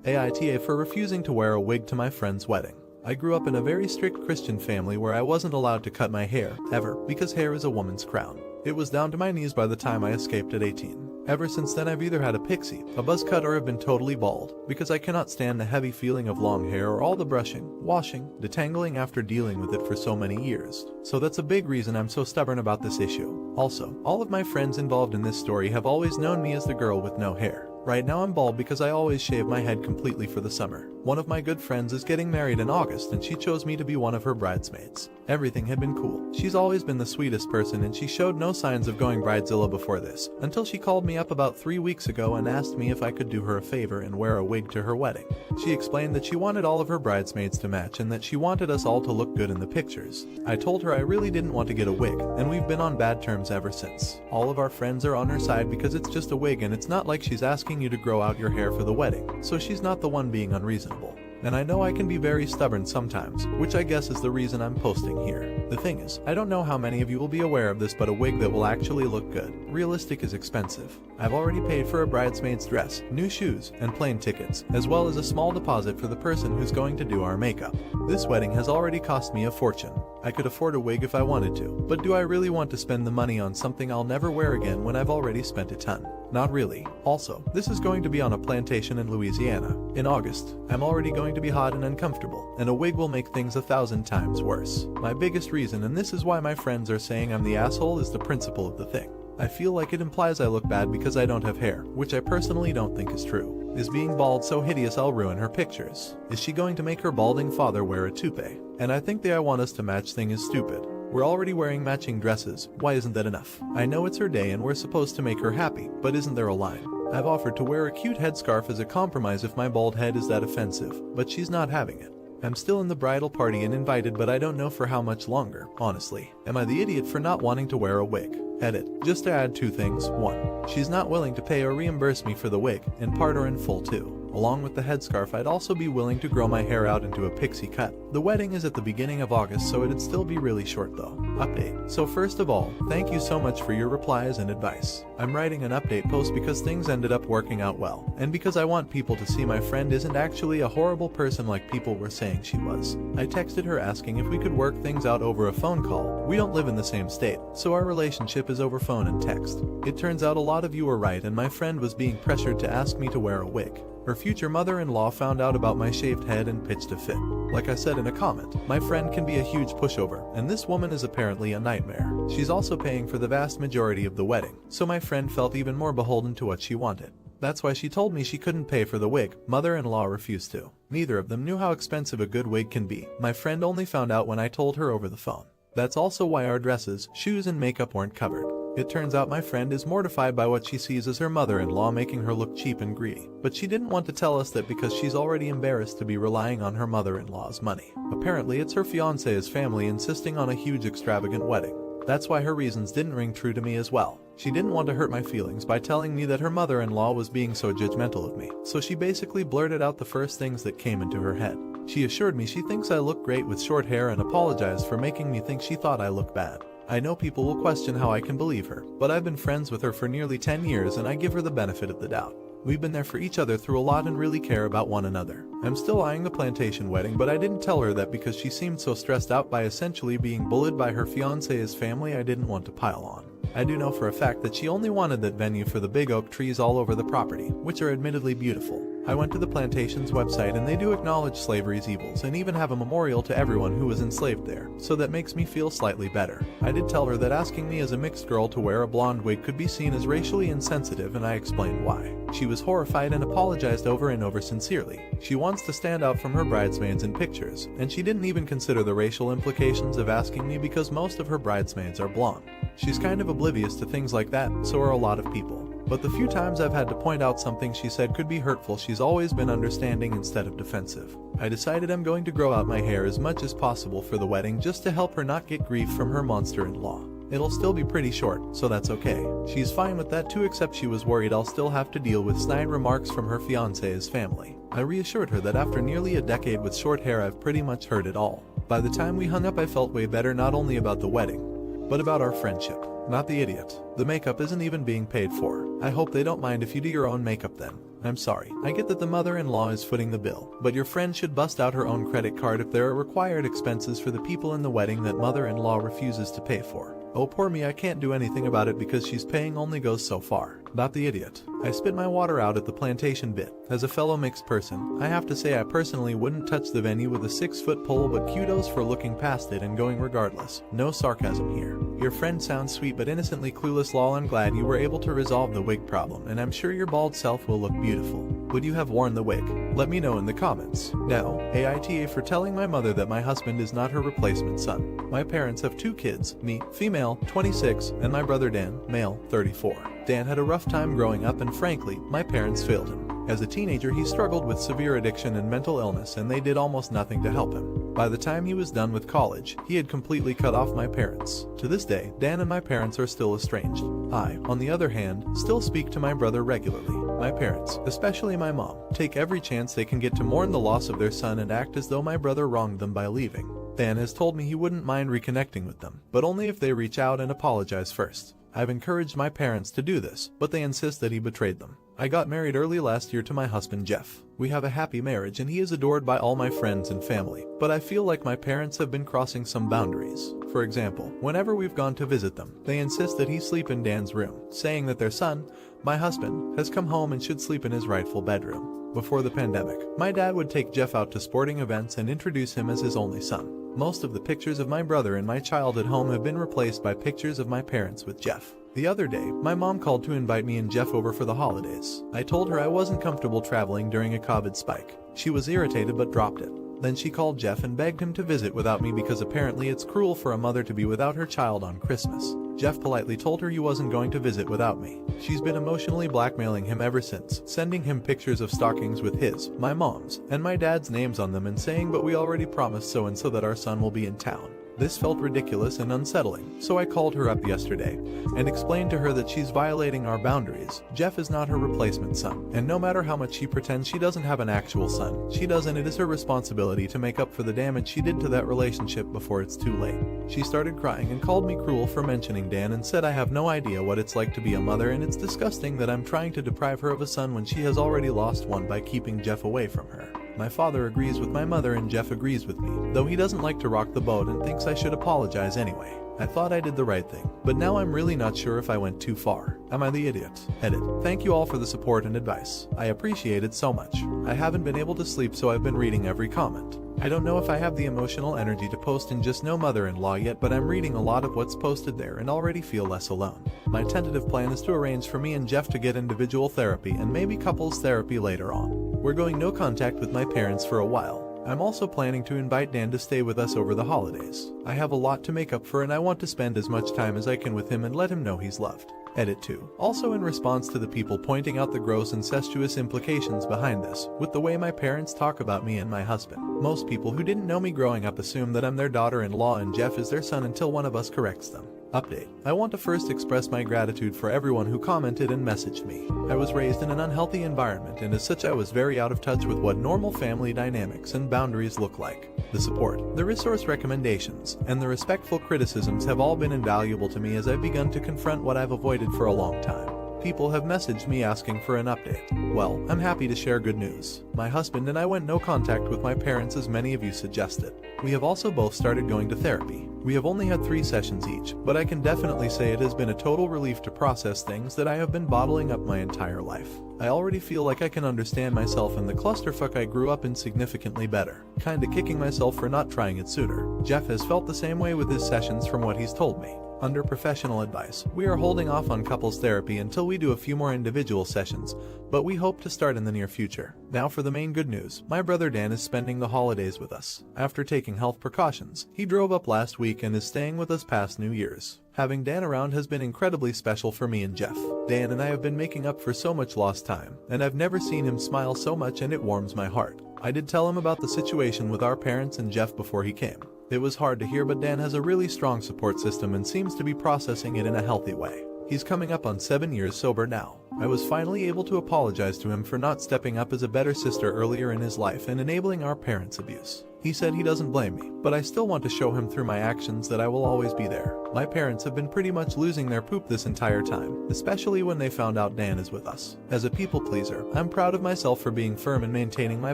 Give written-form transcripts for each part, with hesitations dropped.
AITA for refusing to wear a wig to my friend's wedding. I grew up in a very strict Christian family where I wasn't allowed to cut my hair, ever, because hair is a woman's crown. It was down to my knees by the time I escaped at 18. Ever since then I've either had a pixie, a buzz cut, or have been totally bald, because I cannot stand the heavy feeling of long hair or all the brushing, washing, detangling after dealing with it for so many years. So that's a big reason I'm so stubborn about this issue. Also, all of my friends involved in this story have always known me as the girl with no hair. Right now I'm bald because I always shave my head completely for the summer. One of my good friends is getting married in August and she chose me to be one of her bridesmaids. Everything had been cool. She's always been the sweetest person and she showed no signs of going bridezilla before this, until she called me up about 3 weeks ago and asked me if I could do her a favor and wear a wig to her wedding. She explained that she wanted all of her bridesmaids to match and that she wanted us all to look good in the pictures. I told her I really didn't want to get a wig, and we've been on bad terms ever since. All of our friends are on her side because it's just a wig and it's not like she's asking you to grow out your hair for the wedding, so she's not the one being unreasonable. And I know I can be very stubborn sometimes, which I guess is the reason I'm posting here. The thing is, I don't know how many of you will be aware of this, but a wig that will actually look good, realistic, is expensive. I've already paid for a bridesmaid's dress, new shoes, and plane tickets, as well as a small deposit for the person who's going to do our makeup. This wedding has already cost me a fortune. I could afford a wig if I wanted to, but do I really want to spend the money on something I'll never wear again when I've already spent a ton? Not really. Also, this is going to be on a plantation in Louisiana. In August, I'm already going to be hot and uncomfortable, and a wig will make things 1,000 times worse. My biggest reason, and this is why my friends are saying I'm the asshole, is the principle of the thing. I feel like it implies I look bad because I don't have hair, which I personally don't think is true. Is being bald so hideous I'll ruin her pictures? Is she going to make her balding father wear a toupee? And I think the I want us to match thing is stupid. We're already wearing matching dresses, why isn't that enough? I know it's her day and we're supposed to make her happy, but isn't there a line? I've offered to wear a cute headscarf as a compromise if my bald head is that offensive, but she's not having it. I'm still in the bridal party and invited, but I don't know for how much longer, honestly. Am I the idiot for not wanting to wear a wig? Edit. Just to add 2 things. 1. She's not willing to pay or reimburse me for the wig, in part or in full too. Along with the headscarf, I'd also be willing to grow my hair out into a pixie cut. The wedding is at the beginning of August, so it'd still be really short though. Update. So first of all, thank you so much for your replies and advice. I'm writing an update post because things ended up working out well, and because I want people to see my friend isn't actually a horrible person like people were saying she was. I texted her asking if we could work things out over a phone call. We don't live in the same state, so our relationship is over phone and text. It turns out a lot of you were right and my friend was being pressured to ask me to wear a wig. Her future mother-in-law found out about my shaved head and pitched a fit. Like I said in a comment, my friend can be a huge pushover, and this woman is apparently a nightmare. She's also paying for the vast majority of the wedding, so my friend felt even more beholden to what she wanted. That's why she told me she couldn't pay for the wig. Mother-in-law refused to. Neither of them knew how expensive a good wig can be. My friend only found out when I told her over the phone. That's also why our dresses, shoes, and makeup weren't covered. It turns out my friend is mortified by what she sees as her mother-in-law making her look cheap and greedy. But she didn't want to tell us that because she's already embarrassed to be relying on her mother-in-law's money. Apparently it's her fiancé's family insisting on a huge extravagant wedding. That's why her reasons didn't ring true to me as well. She didn't want to hurt my feelings by telling me that her mother-in-law was being so judgmental of me, so she basically blurted out the first things that came into her head. She assured me she thinks I look great with short hair and apologized for making me think she thought I looked bad. I know people will question how I can believe her, but I've been friends with her for nearly 10 years and I give her the benefit of the doubt. We've been there for each other through a lot and really care about one another. I'm still eyeing the plantation wedding, but I didn't tell her that because she seemed so stressed out by essentially being bullied by her fiancé's family. I didn't want to pile on. I do know for a fact that she only wanted that venue for the big oak trees all over the property, which are admittedly beautiful. I went to the plantation's website and they do acknowledge slavery's evils and even have a memorial to everyone who was enslaved there, so that makes me feel slightly better. I did tell her that asking me as a mixed girl to wear a blonde wig could be seen as racially insensitive, and I explained why. She was horrified and apologized over and over sincerely. She wants to stand out from her bridesmaids in pictures, and she didn't even consider the racial implications of asking me because most of her bridesmaids are blonde. She's kind of oblivious to things like that, so are a lot of people. But the few times I've had to point out something she said could be hurtful, she's always been understanding instead of defensive. I decided I'm going to grow out my hair as much as possible for the wedding just to help her not get grief from her monster-in-law. It'll still be pretty short, so that's okay. She's fine with that too, except she was worried I'll still have to deal with snide remarks from her fiancé's family. I reassured her that after nearly a decade with short hair I've pretty much heard it all. By the time we hung up I felt way better, not only about the wedding, but about our friendship. Not the idiot. The makeup isn't even being paid for. I hope they don't mind if you do your own makeup then. I'm sorry. I get that the mother-in-law is footing the bill, but your friend should bust out her own credit card if there are required expenses for the people in the wedding that mother-in-law refuses to pay for. Oh poor me, I can't do anything about it because she's paying only goes so far. Not the idiot. I spit my water out at the plantation bit. As a fellow mixed person, I have to say I personally wouldn't touch the venue with a 6-foot pole, but kudos for looking past it and going regardless. No sarcasm here. Your friend sounds sweet but innocently clueless. Lol, I'm glad you were able to resolve the wig problem, and I'm sure your bald self will look beautiful. Would you have worn the wig? Let me know in the comments. Now, AITA for telling my mother that my husband is not her replacement son. My parents have 2 kids, me, female, 26, and my brother Dan, male, 34. Dan had a rough time growing up, and frankly, my parents failed him. As a teenager, he struggled with severe addiction and mental illness, and they did almost nothing to help him. By the time he was done with college, he had completely cut off my parents. To this day, Dan and my parents are still estranged. I, on the other hand, still speak to my brother regularly. My parents, especially my mom, take every chance they can get to mourn the loss of their son and act as though my brother wronged them by leaving. Dan has told me he wouldn't mind reconnecting with them, but only if they reach out and apologize first. I've encouraged my parents to do this, but they insist that he betrayed them. I got married early last year to my husband Jeff. We have a happy marriage and he is adored by all my friends and family, but I feel like my parents have been crossing some boundaries. For example, whenever we've gone to visit them, they insist that he sleep in Dan's room, saying that their son, my husband, has come home and should sleep in his rightful bedroom. Before the pandemic, my dad would take Jeff out to sporting events and introduce him as his only son. Most of the pictures of my brother in my childhood home have been replaced by pictures of my parents with Jeff. The other day, my mom called to invite me and Jeff over for the holidays. I told her I wasn't comfortable traveling during a COVID spike. She was irritated but dropped it. Then she called Jeff and begged him to visit without me because apparently it's cruel for a mother to be without her child on Christmas. Jeff politely told her he wasn't going to visit without me. She's been emotionally blackmailing him ever since, sending him pictures of stockings with his, my mom's, and my dad's names on them and saying, "But we already promised so-and-so that our son will be in town." This felt ridiculous and unsettling, so I called her up yesterday and explained to her that she's violating our boundaries. Jeff is not her replacement son, and no matter how much she pretends she doesn't have an actual son, she does, and it is her responsibility to make up for the damage she did to that relationship before it's too late. She started crying and called me cruel for mentioning Dan and said I have no idea what it's like to be a mother, and it's disgusting that I'm trying to deprive her of a son when she has already lost one by keeping Jeff away from her. My father agrees with my mother and Jeff agrees with me, though he doesn't like to rock the boat and thinks I should apologize anyway. I thought I did the right thing, but now I'm really not sure if I went too far. Am I the idiot? Edit. Thank you all for the support and advice. I appreciate it so much. I haven't been able to sleep, so I've been reading every comment. I don't know if I have the emotional energy to post in Just No Mother-in-Law yet, but I'm reading a lot of what's posted there and already feel less alone. My tentative plan is to arrange for me and Jeff to get individual therapy and maybe couples therapy later on. We're going no contact with my parents for a while. I'm also planning to invite Dan to stay with us over the holidays. I have a lot to make up for and I want to spend as much time as I can with him and let him know he's loved. Edit 2. Also, in response to the people pointing out the gross incestuous implications behind this, with the way my parents talk about me and my husband. Most people who didn't know me growing up assume that I'm their daughter-in-law and Jeff is their son until one of us corrects them. Update. I want to first express my gratitude for everyone who commented and messaged me. I was raised in an unhealthy environment, and as such I was very out of touch with what normal family dynamics and boundaries look like. The support, the resource recommendations, and the respectful criticisms have all been invaluable to me as I've begun to confront what I've avoided for a long time. People have messaged me asking for an update. Well, I'm happy to share good news. My husband and I went no contact with my parents as many of you suggested. We have also both started going to therapy. We have only had 3 sessions each, but I can definitely say it has been a total relief to process things that I have been bottling up my entire life. I already feel like I can understand myself and the clusterfuck I grew up in significantly better. Kinda kicking myself for not trying it sooner. Jeff has felt the same way with his sessions from what he's told me. Under professional advice, we are holding off on couples therapy until we do a few more individual sessions, but we hope to start in the near future. Now for the main good news. My brother Dan is spending the holidays with us. After taking health precautions, he drove up last week and is staying with us past New Year's. Having Dan around has been incredibly special for me and Jeff. Dan and I have been making up for so much lost time, and I've never seen him smile so much, and it warms my heart. I did tell him about the situation with our parents and Jeff before he came. It was hard to hear, but Dan has a really strong support system and seems to be processing it in a healthy way. He's coming up on 7 years sober now. I was finally able to apologize to him for not stepping up as a better sister earlier in his life and enabling our parents' abuse. He said he doesn't blame me, but I still want to show him through my actions that I will always be there. My parents have been pretty much losing their poop this entire time, especially when they found out Dan is with us. As a people pleaser, I'm proud of myself for being firm and maintaining my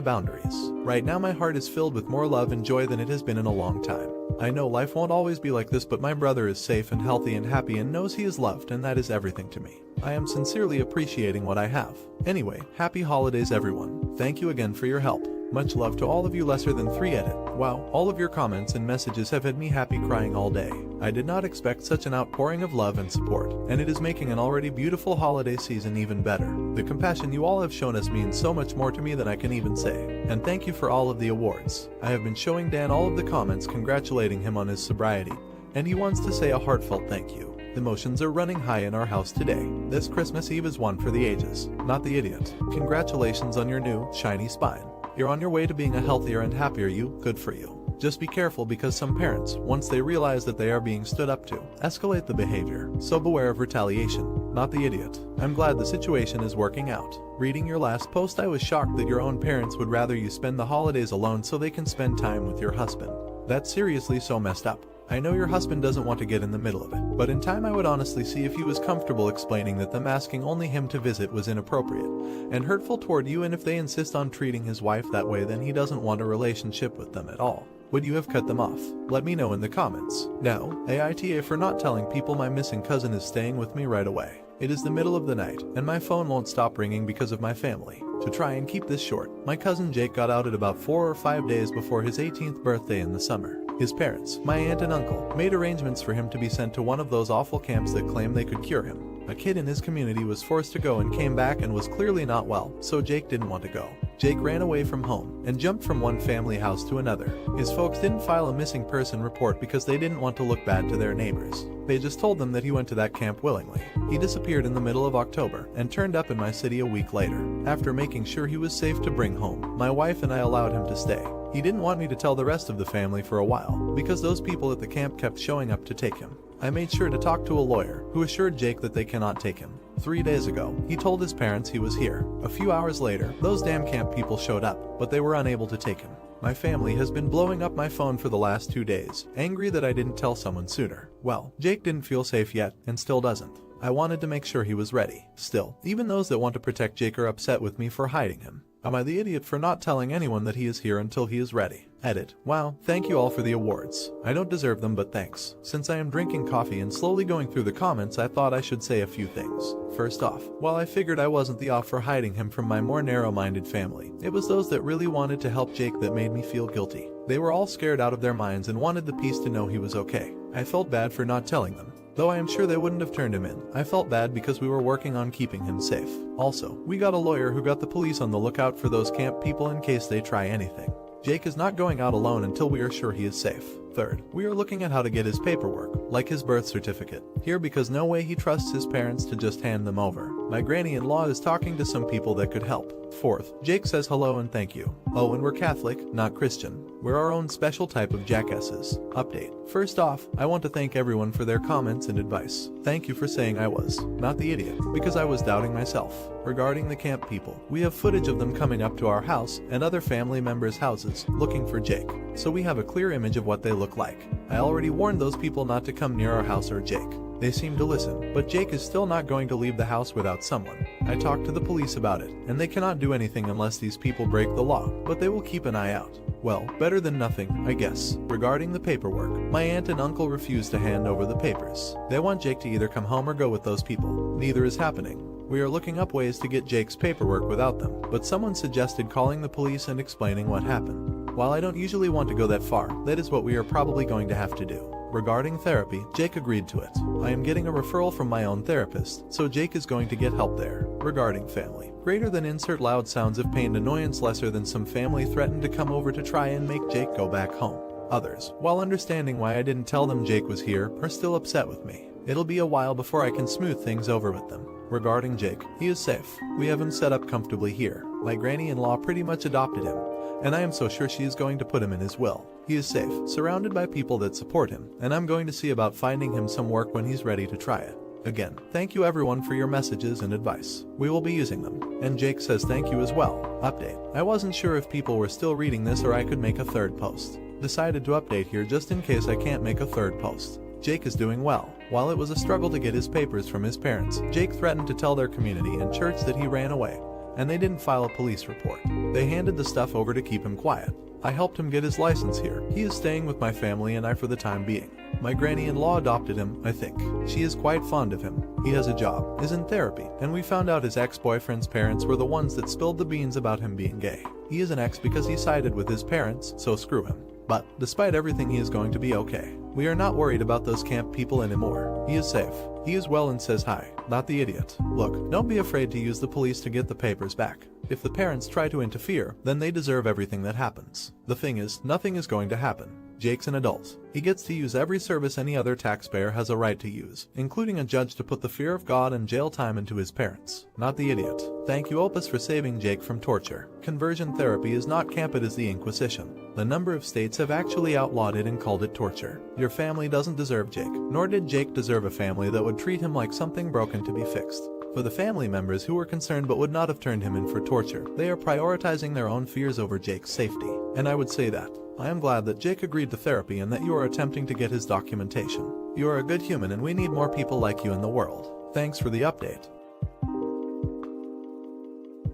boundaries. Right now my heart is filled with more love and joy than it has been in a long time. I know life won't always be like this, but my brother is safe and healthy and happy and knows he is loved, and that is everything to me. I am sincerely appreciating what I have. Anyway, happy holidays everyone. Thank you again for your help. Much love to all of you. Lesser than 3 edit. Wow, all of your comments and messages have had me happy crying all day. I did not expect such an outpouring of love and support, and it is making an already beautiful holiday season even better. The compassion you all have shown us means so much more to me than I can even say. And thank you for all of the awards. I have been showing Dan all of the comments congratulating him on his sobriety, and he wants to say a heartfelt thank you. Emotions are running high in our house today. This Christmas Eve is one for the ages, not the idiot. Congratulations on your new, shiny spine. You're on your way to being a healthier and happier you. Good for you. Just be careful, because some parents, once they realize that they are being stood up to, escalate the behavior. So beware of retaliation, not the idiot. I'm glad the situation is working out. Reading your last post, I was shocked that your own parents would rather you spend the holidays alone so they can spend time with your husband. That's seriously so messed up. I know your husband doesn't want to get in the middle of it, but in time I would honestly see if he was comfortable explaining that them asking only him to visit was inappropriate and hurtful toward you, and if they insist on treating his wife that way, then he doesn't want a relationship with them at all. Would you have cut them off? Let me know in the comments. Now, AITA for not telling people my missing cousin is staying with me right away. It is the middle of the night, and my phone won't stop ringing because of my family. To try and keep this short, my cousin Jake got out at about 4 or 5 days before his 18th birthday in the summer. His parents, my aunt and uncle, made arrangements for him to be sent to one of those awful camps that claim they could cure him. A kid in his community was forced to go and came back and was clearly not well, so Jake didn't want to go. Jake ran away from home and jumped from one family house to another. His folks didn't file a missing person report because they didn't want to look bad to their neighbors. They just told them that he went to that camp willingly. He disappeared in the middle of October and turned up in my city a week later. After making sure he was safe to bring home, my wife and I allowed him to stay. He didn't want me to tell the rest of the family for a while, because those people at the camp kept showing up to take him. I made sure to talk to a lawyer, who assured Jake that they cannot take him. 3 days ago, he told his parents he was here. A few hours later, those damn camp people showed up, but they were unable to take him. My family has been blowing up my phone for the last 2 days, angry that I didn't tell someone sooner. Well, Jake didn't feel safe yet, and still doesn't. I wanted to make sure he was ready. Still, even those that want to protect Jake are upset with me for hiding him. Am I the idiot for not telling anyone that he is here until he is ready? Edit. Wow, thank you all for the awards. I don't deserve them, but thanks. Since I am drinking coffee and slowly going through the comments, I thought I should say a few things. First off, while I figured I wasn't the off for hiding him from my more narrow-minded family, it was those that really wanted to help Jake that made me feel guilty. They were all scared out of their minds and wanted the peace to know he was okay. I felt bad for not telling them. Though I am sure they wouldn't have turned him in, I felt bad because we were working on keeping him safe. Also, we got a lawyer who got the police on the lookout for those camp people in case they try anything. Jake is not going out alone until we are sure he is safe. Third, we are looking at how to get his paperwork, like his birth certificate, here because no way he trusts his parents to just hand them over. My granny-in-law is talking to some people that could help. Fourth, Jake says hello and thank you. Oh, and we're Catholic, not Christian. We're our own special type of jackasses. Update. First off, I want to thank everyone for their comments and advice. Thank you for saying I was not the idiot, because I was doubting myself. Regarding the camp people, we have footage of them coming up to our house and other family members' houses looking for Jake, so we have a clear image of what they look like. I already warned those people not to come near our house or Jake. They seem to listen, but Jake is still not going to leave the house without someone. I talked to the police about it, and they cannot do anything unless these people break the law, but they will keep an eye out. Well, better than nothing, I guess. Regarding the paperwork, my aunt and uncle refuse to hand over the papers. They want Jake to either come home or go with those people. Neither is happening. We are looking up ways to get Jake's paperwork without them, but someone suggested calling the police and explaining what happened. While I don't usually want to go that far, that is what we are probably going to have to do. Regarding therapy, Jake agreed to it. I am getting a referral from my own therapist, so Jake is going to get help there. Regarding family, greater than insert loud sounds of pain annoyance, lesser than some family threatened to come over to try and make Jake go back home. Others, while understanding why I didn't tell them Jake was here, are still upset with me. It'll be a while before I can smooth things over with them. Regarding Jake, he is safe. We have him set up comfortably here. My granny-in-law pretty much adopted him, and I am so sure she is going to put him in his will. He is safe, surrounded by people that support him, and I'm going to see about finding him some work when he's ready to try it. Again, thank you everyone for your messages and advice. We will be using them. And Jake says thank you as well. Update. I wasn't sure if people were still reading this or I could make a third post. Decided to update here just in case I can't make a third post. Jake is doing well. While it was a struggle to get his papers from his parents, Jake threatened to tell their community and church that he ran away, and they didn't file a police report. They handed the stuff over to keep him quiet. I helped him get his license here. He is staying with my family and I for the time being. My granny-in-law adopted him, I think. She is quite fond of him. He has a job, is in therapy, and we found out his ex-boyfriend's parents were the ones that spilled the beans about him being gay. He is an ex because he sided with his parents, so screw him. But, despite everything, he is going to be okay. We are not worried about those camp people anymore. He is safe. He is well and says hi, not the idiot. Look, don't be afraid to use the police to get the papers back. If the parents try to interfere, then they deserve everything that happens. The thing is, nothing is going to happen. Jake's an adult. He gets to use every service any other taxpayer has a right to use, including a judge to put the fear of God and jail time into his parents, not the idiot. Thank you Opus for saving Jake from torture. Conversion therapy is not camp, it is the Inquisition. The number of states have actually outlawed it and called it torture. Your family doesn't deserve Jake, nor did Jake deserve a family that would treat him like something broken to be fixed. For the family members who were concerned but would not have turned him in for torture, they are prioritizing their own fears over Jake's safety. And I would say that. I am glad that Jake agreed to therapy and that you are attempting to get his documentation. You are a good human and we need more people like you in the world. Thanks for the update.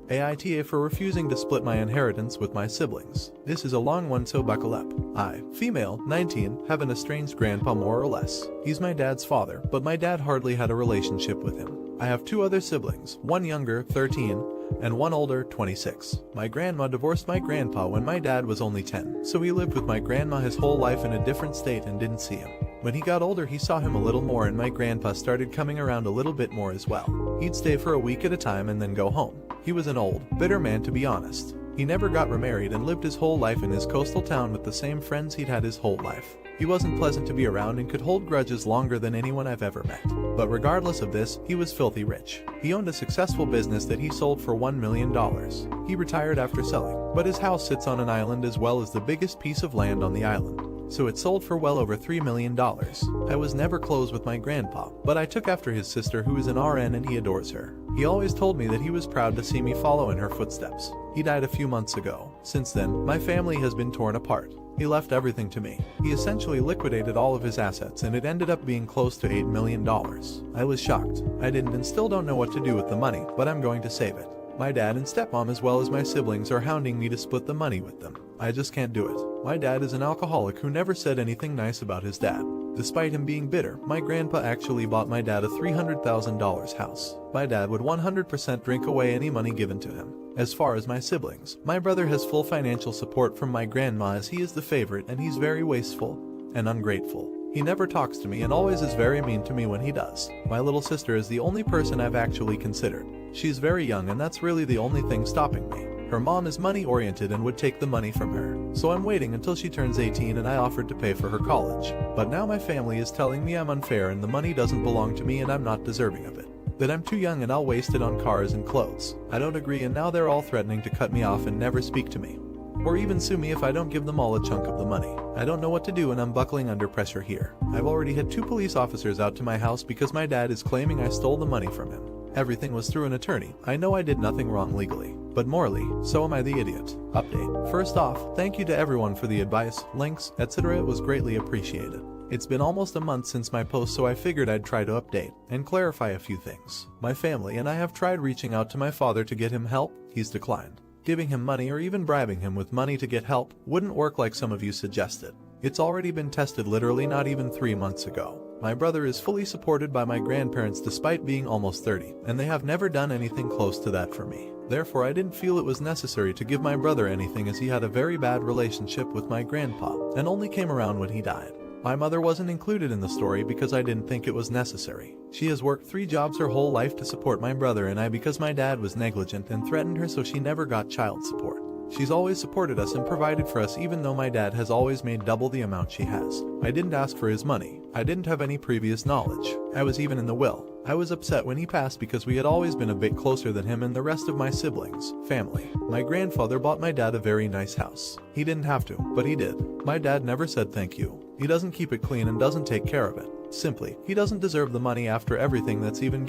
AITA for refusing to split my inheritance with my siblings. This is a long one, so buckle up. I, female, 19, have an estranged grandpa more or less. He's my dad's father, but my dad hardly had a relationship with him. I have two other siblings, one younger, 13, and one older, 26. My grandma divorced my grandpa when my dad was only 10, so he lived with my grandma his whole life in a different state and didn't see him. When he got older he saw him a little more and my grandpa started coming around a little bit more as well. He'd stay for a week at a time and then go home. He was an old, bitter man, to be honest. He never got remarried and lived his whole life in his coastal town with the same friends he'd had his whole life. He wasn't pleasant to be around and could hold grudges longer than anyone I've ever met. But regardless of this, he was filthy rich. He owned a successful business that he sold for $1 million. He retired after selling, but his house sits on an island as well as the biggest piece of land on the island. So it sold for well over $3 million. I was never close with my grandpa, but I took after his sister who is an RN and he adores her. He always told me that he was proud to see me follow in her footsteps. He died a few months ago. Since then, my family has been torn apart. He left everything to me. He essentially liquidated all of his assets and it ended up being close to $8 million. I was shocked. I didn't and still don't know what to do with the money, but I'm going to save it. My dad and stepmom as well as my siblings are hounding me to split the money with them. I just can't do it. My dad is an alcoholic who never said anything nice about his dad. Despite him being bitter, my grandpa actually bought my dad a $300,000 house. My dad would 100% drink away any money given to him. As far as my siblings, my brother has full financial support from my grandma as he is the favorite and he's very wasteful and ungrateful. He never talks to me and always is very mean to me when he does. My little sister is the only person I've actually considered. She's very young and that's really the only thing stopping me. Her mom is money-oriented and would take the money from her. So I'm waiting until she turns 18 and I offered to pay for her college. But now my family is telling me I'm unfair and the money doesn't belong to me and I'm not deserving of it. That I'm too young and I'll waste it on cars and clothes. I don't agree and now they're all threatening to cut me off and never speak to me. Or even sue me if I don't give them all a chunk of the money. I don't know what to do and I'm buckling under pressure here. I've already had 2 police officers out to my house because my dad is claiming I stole the money from him. Everything was through an attorney. I know I did nothing wrong legally, but morally, so am I the idiot. Update. First off, thank you to everyone for the advice, links, etc. It was greatly appreciated. It's been almost a month since my post, so I figured I'd try to update and clarify a few things. My family and I have tried reaching out to my father to get him help. He's declined. Giving him money or even bribing him with money to get help wouldn't work like some of you suggested. It's already been tested literally not even 3 months ago. My brother is fully supported by my grandparents despite being almost 30, and they have never done anything close to that for me. Therefore, I didn't feel it was necessary to give my brother anything as he had a very bad relationship with my grandpa and only came around when he died. My mother wasn't included in the story because I didn't think it was necessary. She has worked 3 jobs her whole life to support my brother and I because my dad was negligent and threatened her, so she never got child support. She's always supported us and provided for us even though my dad has always made double the amount she has. I didn't ask for his money. I didn't have any previous knowledge. I was even in the will. I was upset when he passed because we had always been a bit closer than him and the rest of my siblings, family. My grandfather bought my dad a very nice house. He didn't have to, but he did. My dad never said thank you. He doesn't keep it clean and doesn't take care of it. Simply, he doesn't deserve the money after everything that's even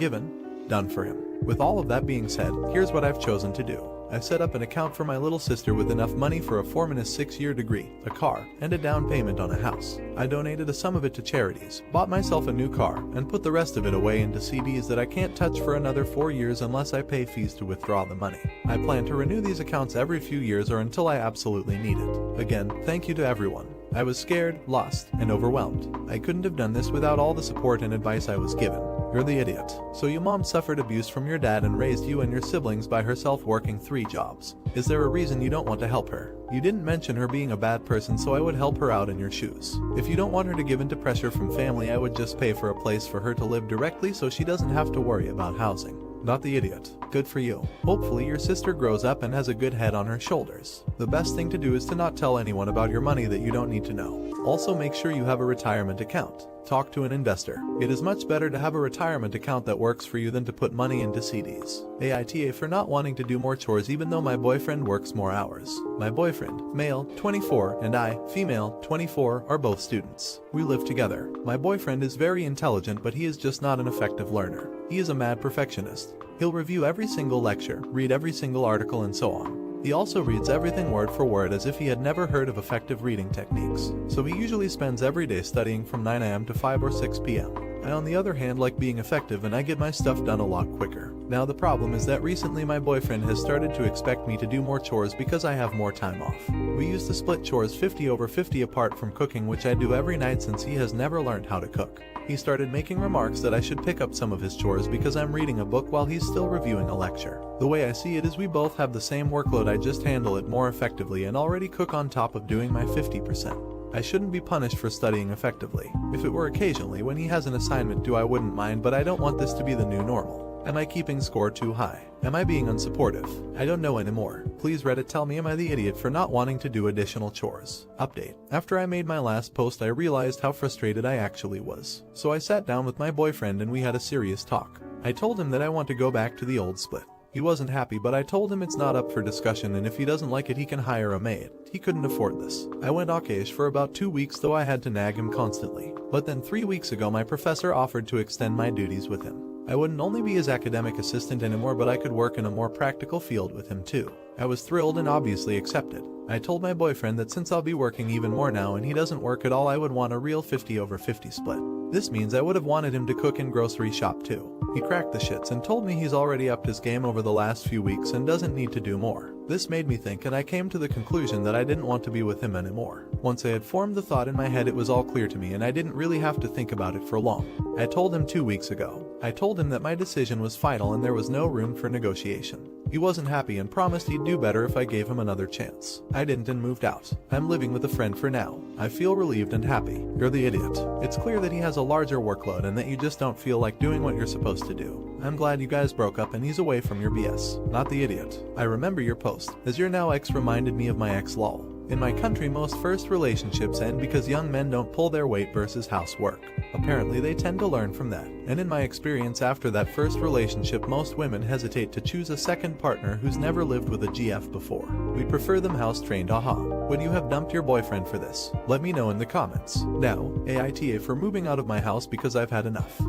done for him. With all of that being said, here's what I've chosen to do. I've set up an account for my little sister with enough money for a 4-6-year degree, a car, and a down payment on a house. I donated a sum of it to charities, bought myself a new car, and put the rest of it away into CDs that I can't touch for another 4 years unless I pay fees to withdraw the money. I plan to renew these accounts every few years or until I absolutely need it. Again, thank you to everyone. I was scared, lost, and overwhelmed. I couldn't have done this without all the support and advice I was given. You're the idiot. So your mom suffered abuse from your dad and raised you and your siblings by herself working 3 jobs. Is there a reason you don't want to help her? You didn't mention her being a bad person, so I would help her out in your shoes. If you don't want her to give in to pressure from family, I would just pay for a place for her to live directly so she doesn't have to worry about housing. Not the idiot. Good for you. Hopefully your sister grows up and has a good head on her shoulders. The best thing to do is to not tell anyone about your money that you don't need to know. Also, make sure you have a retirement account. Talk to an investor. It is much better to have a retirement account that works for you than to put money into CDs. AITA for not wanting to do more chores even though my boyfriend works more hours. My boyfriend, male, 24, and I, female, 24, are both students. We live together. My boyfriend is very intelligent, but he is just not an effective learner. He is a mad perfectionist. He'll review every single lecture, read every single article, and so on. He also reads everything word for word as if he had never heard of effective reading techniques. So he usually spends every day studying from 9 a.m. to 5 or 6 p.m. I, on the other hand, like being effective, and I get my stuff done a lot quicker. Now the problem is that recently my boyfriend has started to expect me to do more chores because I have more time off. We used to split chores 50/50 apart from cooking, which I do every night since he has never learned how to cook. He started making remarks that I should pick up some of his chores because I'm reading a book while he's still reviewing a lecture. The way I see it is we both have the same workload, I just handle it more effectively and already cook on top of doing my 50%. I shouldn't be punished for studying effectively. If it were occasionally when he has an assignment due, I wouldn't mind, but I don't want this to be the new normal. Am I keeping score too high? Am I being unsupportive? I don't know anymore. Please Reddit tell me, am I the idiot for not wanting to do additional chores? Update. After I made my last post, I realized how frustrated I actually was. So I sat down with my boyfriend and we had a serious talk. I told him that I want to go back to the old split. He wasn't happy, but I told him it's not up for discussion, and if he doesn't like it he can hire a maid. He couldn't afford this. I went okayish for about 2 weeks, though I had to nag him constantly. But then 3 weeks ago my professor offered to extend my duties with him. I wouldn't only be his academic assistant anymore, but I could work in a more practical field with him too. I was thrilled and obviously accepted. I told my boyfriend that since I'll be working even more now and he doesn't work at all, I would want a real 50/50 split. This means I would have wanted him to cook and grocery shop too. He cracked the shits and told me he's already upped his game over the last few weeks and doesn't need to do more. This made me think, and I came to the conclusion that I didn't want to be with him anymore. Once I had formed the thought in my head, it was all clear to me and I didn't really have to think about it for long. I told him 2 weeks ago. I told him that my decision was final and there was no room for negotiation. He wasn't happy and promised he'd do better if I gave him another chance. I didn't and moved out. I'm living with a friend for now. I feel relieved and happy. You're the idiot. It's clear that he has a larger workload and that you just don't feel like doing what you're supposed to do. I'm glad you guys broke up and he's away from your BS. Not the idiot. I remember your post. As your now ex reminded me of my ex lol. In my country, most first relationships end because young men don't pull their weight versus housework. Apparently they tend to learn from that. And in my experience, after that first relationship, most women hesitate to choose a second partner who's never lived with a GF before. We prefer them house trained, haha. Would you have dumped your boyfriend for this? Let me know in the comments. Now, AITA for moving out of my house because I've had enough.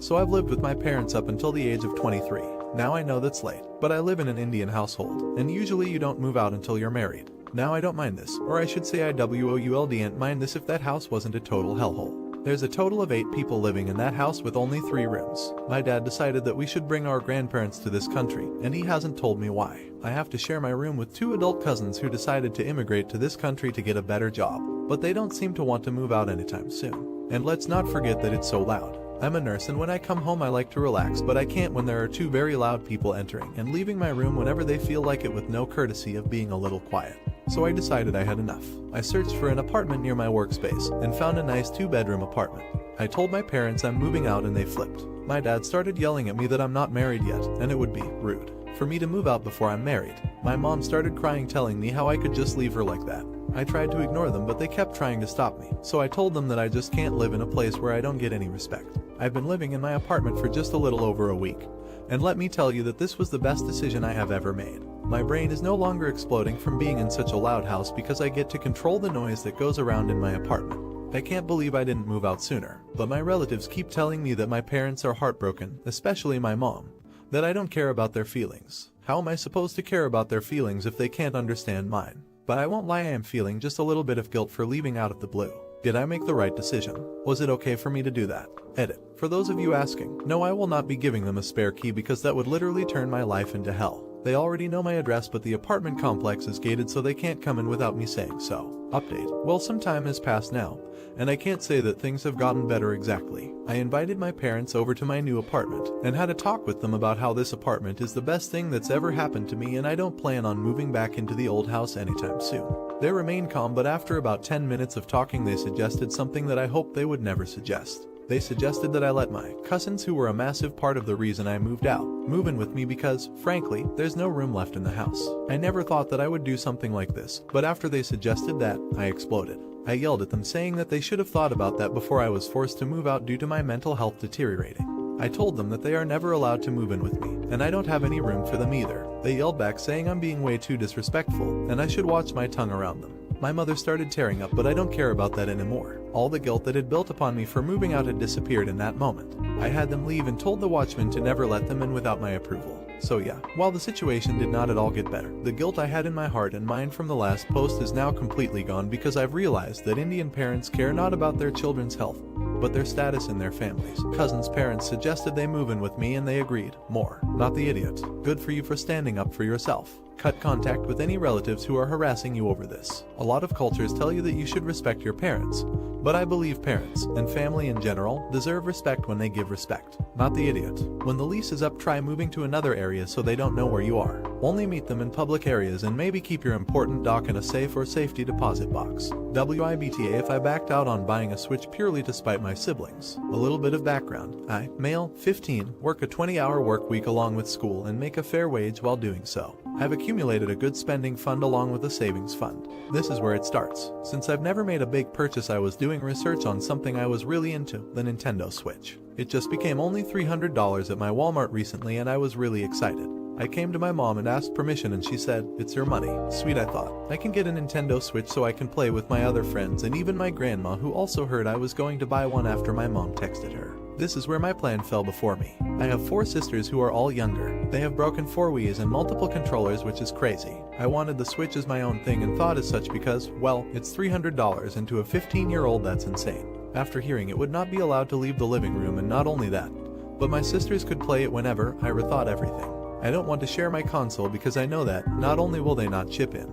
So I've lived with my parents up until the age of 23. Now I know that's late, but I live in an Indian household, and usually you don't move out until you're married. Now I don't mind this, or I should say I wouldn't mind this if that house wasn't a total hellhole. There's a total of 8 people living in that house with only 3 rooms. My dad decided that we should bring our grandparents to this country, and he hasn't told me why. I have to share my room with 2 adult cousins who decided to immigrate to this country to get a better job, but they don't seem to want to move out anytime soon. And let's not forget that it's so loud. I'm a nurse and when I come home I like to relax, but I can't when there are 2 very loud people entering and leaving my room whenever they feel like it with no courtesy of being a little quiet. So I decided I had enough. I searched for an apartment near my workspace and found a nice 2-bedroom apartment. I told my parents I'm moving out and they flipped. My dad started yelling at me that I'm not married yet and it would be rude for me to move out before I'm married. My mom started crying, telling me how I could just leave her like that. I tried to ignore them, but they kept trying to stop me, so I told them that I just can't live in a place where I don't get any respect. I've been living in my apartment for just a little over a week, and let me tell you that this was the best decision I have ever made. My brain is no longer exploding from being in such a loud house because I get to control the noise that goes around in my apartment. I can't believe I didn't move out sooner, but my relatives keep telling me that my parents are heartbroken, especially my mom, that I don't care about their feelings. How am I supposed to care about their feelings if they can't understand mine? But I won't lie, I am feeling just a little bit of guilt for leaving out of the blue. Did I make the right decision? Was it okay for me to do that? Edit. For those of you asking, no, I will not be giving them a spare key because that would literally turn my life into hell. They already know my address, but the apartment complex is gated so they can't come in without me saying so. Update. Well, some time has passed now, and I can't say that things have gotten better exactly. I invited my parents over to my new apartment and had a talk with them about how this apartment is the best thing that's ever happened to me and I don't plan on moving back into the old house anytime soon. They remained calm, but after about 10 minutes of talking they suggested something that I hoped they would never suggest. They suggested that I let my cousins, who were a massive part of the reason I moved out, move in with me because, frankly, there's no room left in the house. I never thought that I would do something like this, but after they suggested that, I exploded. I yelled at them, saying that they should have thought about that before I was forced to move out due to my mental health deteriorating. I told them that they are never allowed to move in with me, and I don't have any room for them either. They yelled back, saying I'm being way too disrespectful, and I should watch my tongue around them. My mother started tearing up, but I don't care about that anymore. All the guilt that had built upon me for moving out had disappeared in that moment. I had them leave and told the watchman to never let them in without my approval. So yeah, while the situation did not at all get better, the guilt I had in my heart and mind from the last post is now completely gone because I've realized that Indian parents care not about their children's health, but their status in their families. Cousins' parents suggested they move in with me and they agreed. More. Not the idiot. Good for you for standing up for yourself. Cut contact with any relatives who are harassing you over this. A lot of cultures tell you that you should respect your parents, but I believe parents, and family in general, deserve respect when they give respect. Not the idiot. When the lease is up, try moving to another area so they don't know where you are. Only meet them in public areas and maybe keep your important doc in a safe or safety deposit box. WIBTA if I backed out on buying a Switch purely to spite my siblings. A little bit of background. I, male, 15, work a 20-hour work week along with school and make a fair wage while doing so. I've accumulated a good spending fund along with a savings fund. This is where it starts. Since I've never made a big purchase, I was doing research on something I was really into, the Nintendo Switch. It just became only $300 at my Walmart recently and I was really excited. I came to my mom and asked permission and she said, "It's your money." Sweet, I thought. I can get a Nintendo Switch so I can play with my other friends and even my grandma, who also heard I was going to buy one after my mom texted her. This is where my plan fell before me. I have 4 sisters who are all younger. They have broken 4 Wiis and multiple controllers, which is crazy. I wanted the Switch as my own thing and thought as such because, well, it's $300 and to a 15-year-old that's insane. After hearing it would not be allowed to leave the living room, and not only that, but my sisters could play it whenever, I rethought everything. I don't want to share my console because I know that not only will they not chip in,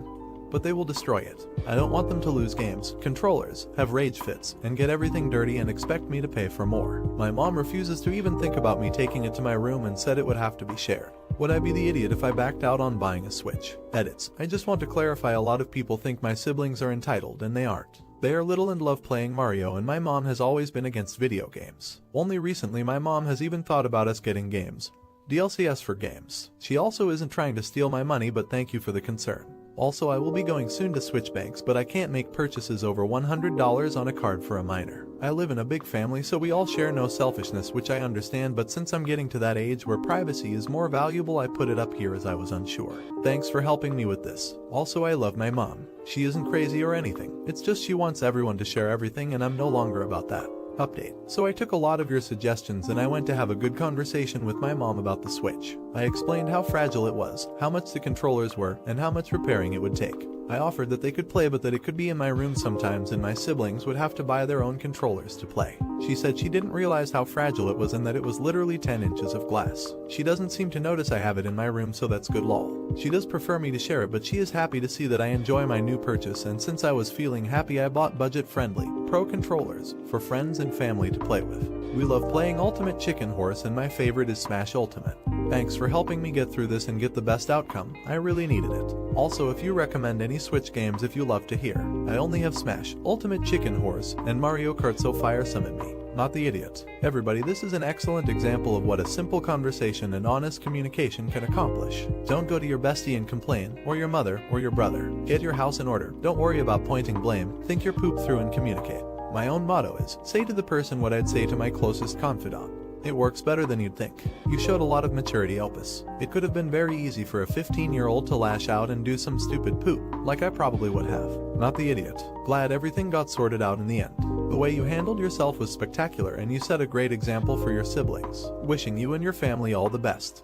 but they will destroy it. I don't want them to lose games, controllers, have rage fits, and get everything dirty and expect me to pay for more. My mom refuses to even think about me taking it to my room and said it would have to be shared. Would I be the idiot if I backed out on buying a Switch? Edits. I just want to clarify, a lot of people think my siblings are entitled and they aren't. They are little and love playing Mario, and my mom has always been against video games. Only recently my mom has even thought about us getting games. DLCS for games. She also isn't trying to steal my money, but thank you for the concern. Also, I will be going soon to switch banks, but I can't make purchases over $100 on a card for a minor. I live in a big family, so we all share, no selfishness, which I understand, but since I'm getting to that age where privacy is more valuable, I put it up here as I was unsure. Thanks for helping me with this. Also, I love my mom. She isn't crazy or anything. It's just she wants everyone to share everything, and I'm no longer about that. Update. So I took a lot of your suggestions and I went to have a good conversation with my mom about the Switch. I explained how fragile it was, how much the controllers were, and how much repairing it would take. I offered that they could play, but that it could be in my room sometimes and my siblings would have to buy their own controllers to play. She said she didn't realize how fragile it was and that it was literally 10 inches of glass. She doesn't seem to notice I have it in my room, so that's good, lol. She does prefer me to share it, but she is happy to see that I enjoy my new purchase, and since I was feeling happy I bought budget-friendly, pro controllers for friends and family to play with. We love playing Ultimate Chicken Horse and my favorite is Smash Ultimate. Thanks for helping me get through this and get the best outcome. I really needed it. Also, if you recommend any Switch games, if you love to hear. I only have Smash, Ultimate Chicken Horse, and Mario Kart, so fire some at me. not the idiot. Everybody, this is an excellent example of what a simple conversation and honest communication can accomplish. Don't go to your bestie and complain, or your mother, or your brother. Get your house in order. Don't worry about pointing blame. Think your poop through and communicate. My own motto is, say to the person what I'd say to my closest confidant. It works better than you'd think. You showed a lot of maturity, Opus. It could have been very easy for a 15-year-old to lash out and do some stupid poop, like I probably would have. Not the idiot. Glad everything got sorted out in the end. The way you handled yourself was spectacular, and you set a great example for your siblings. Wishing you and your family all the best.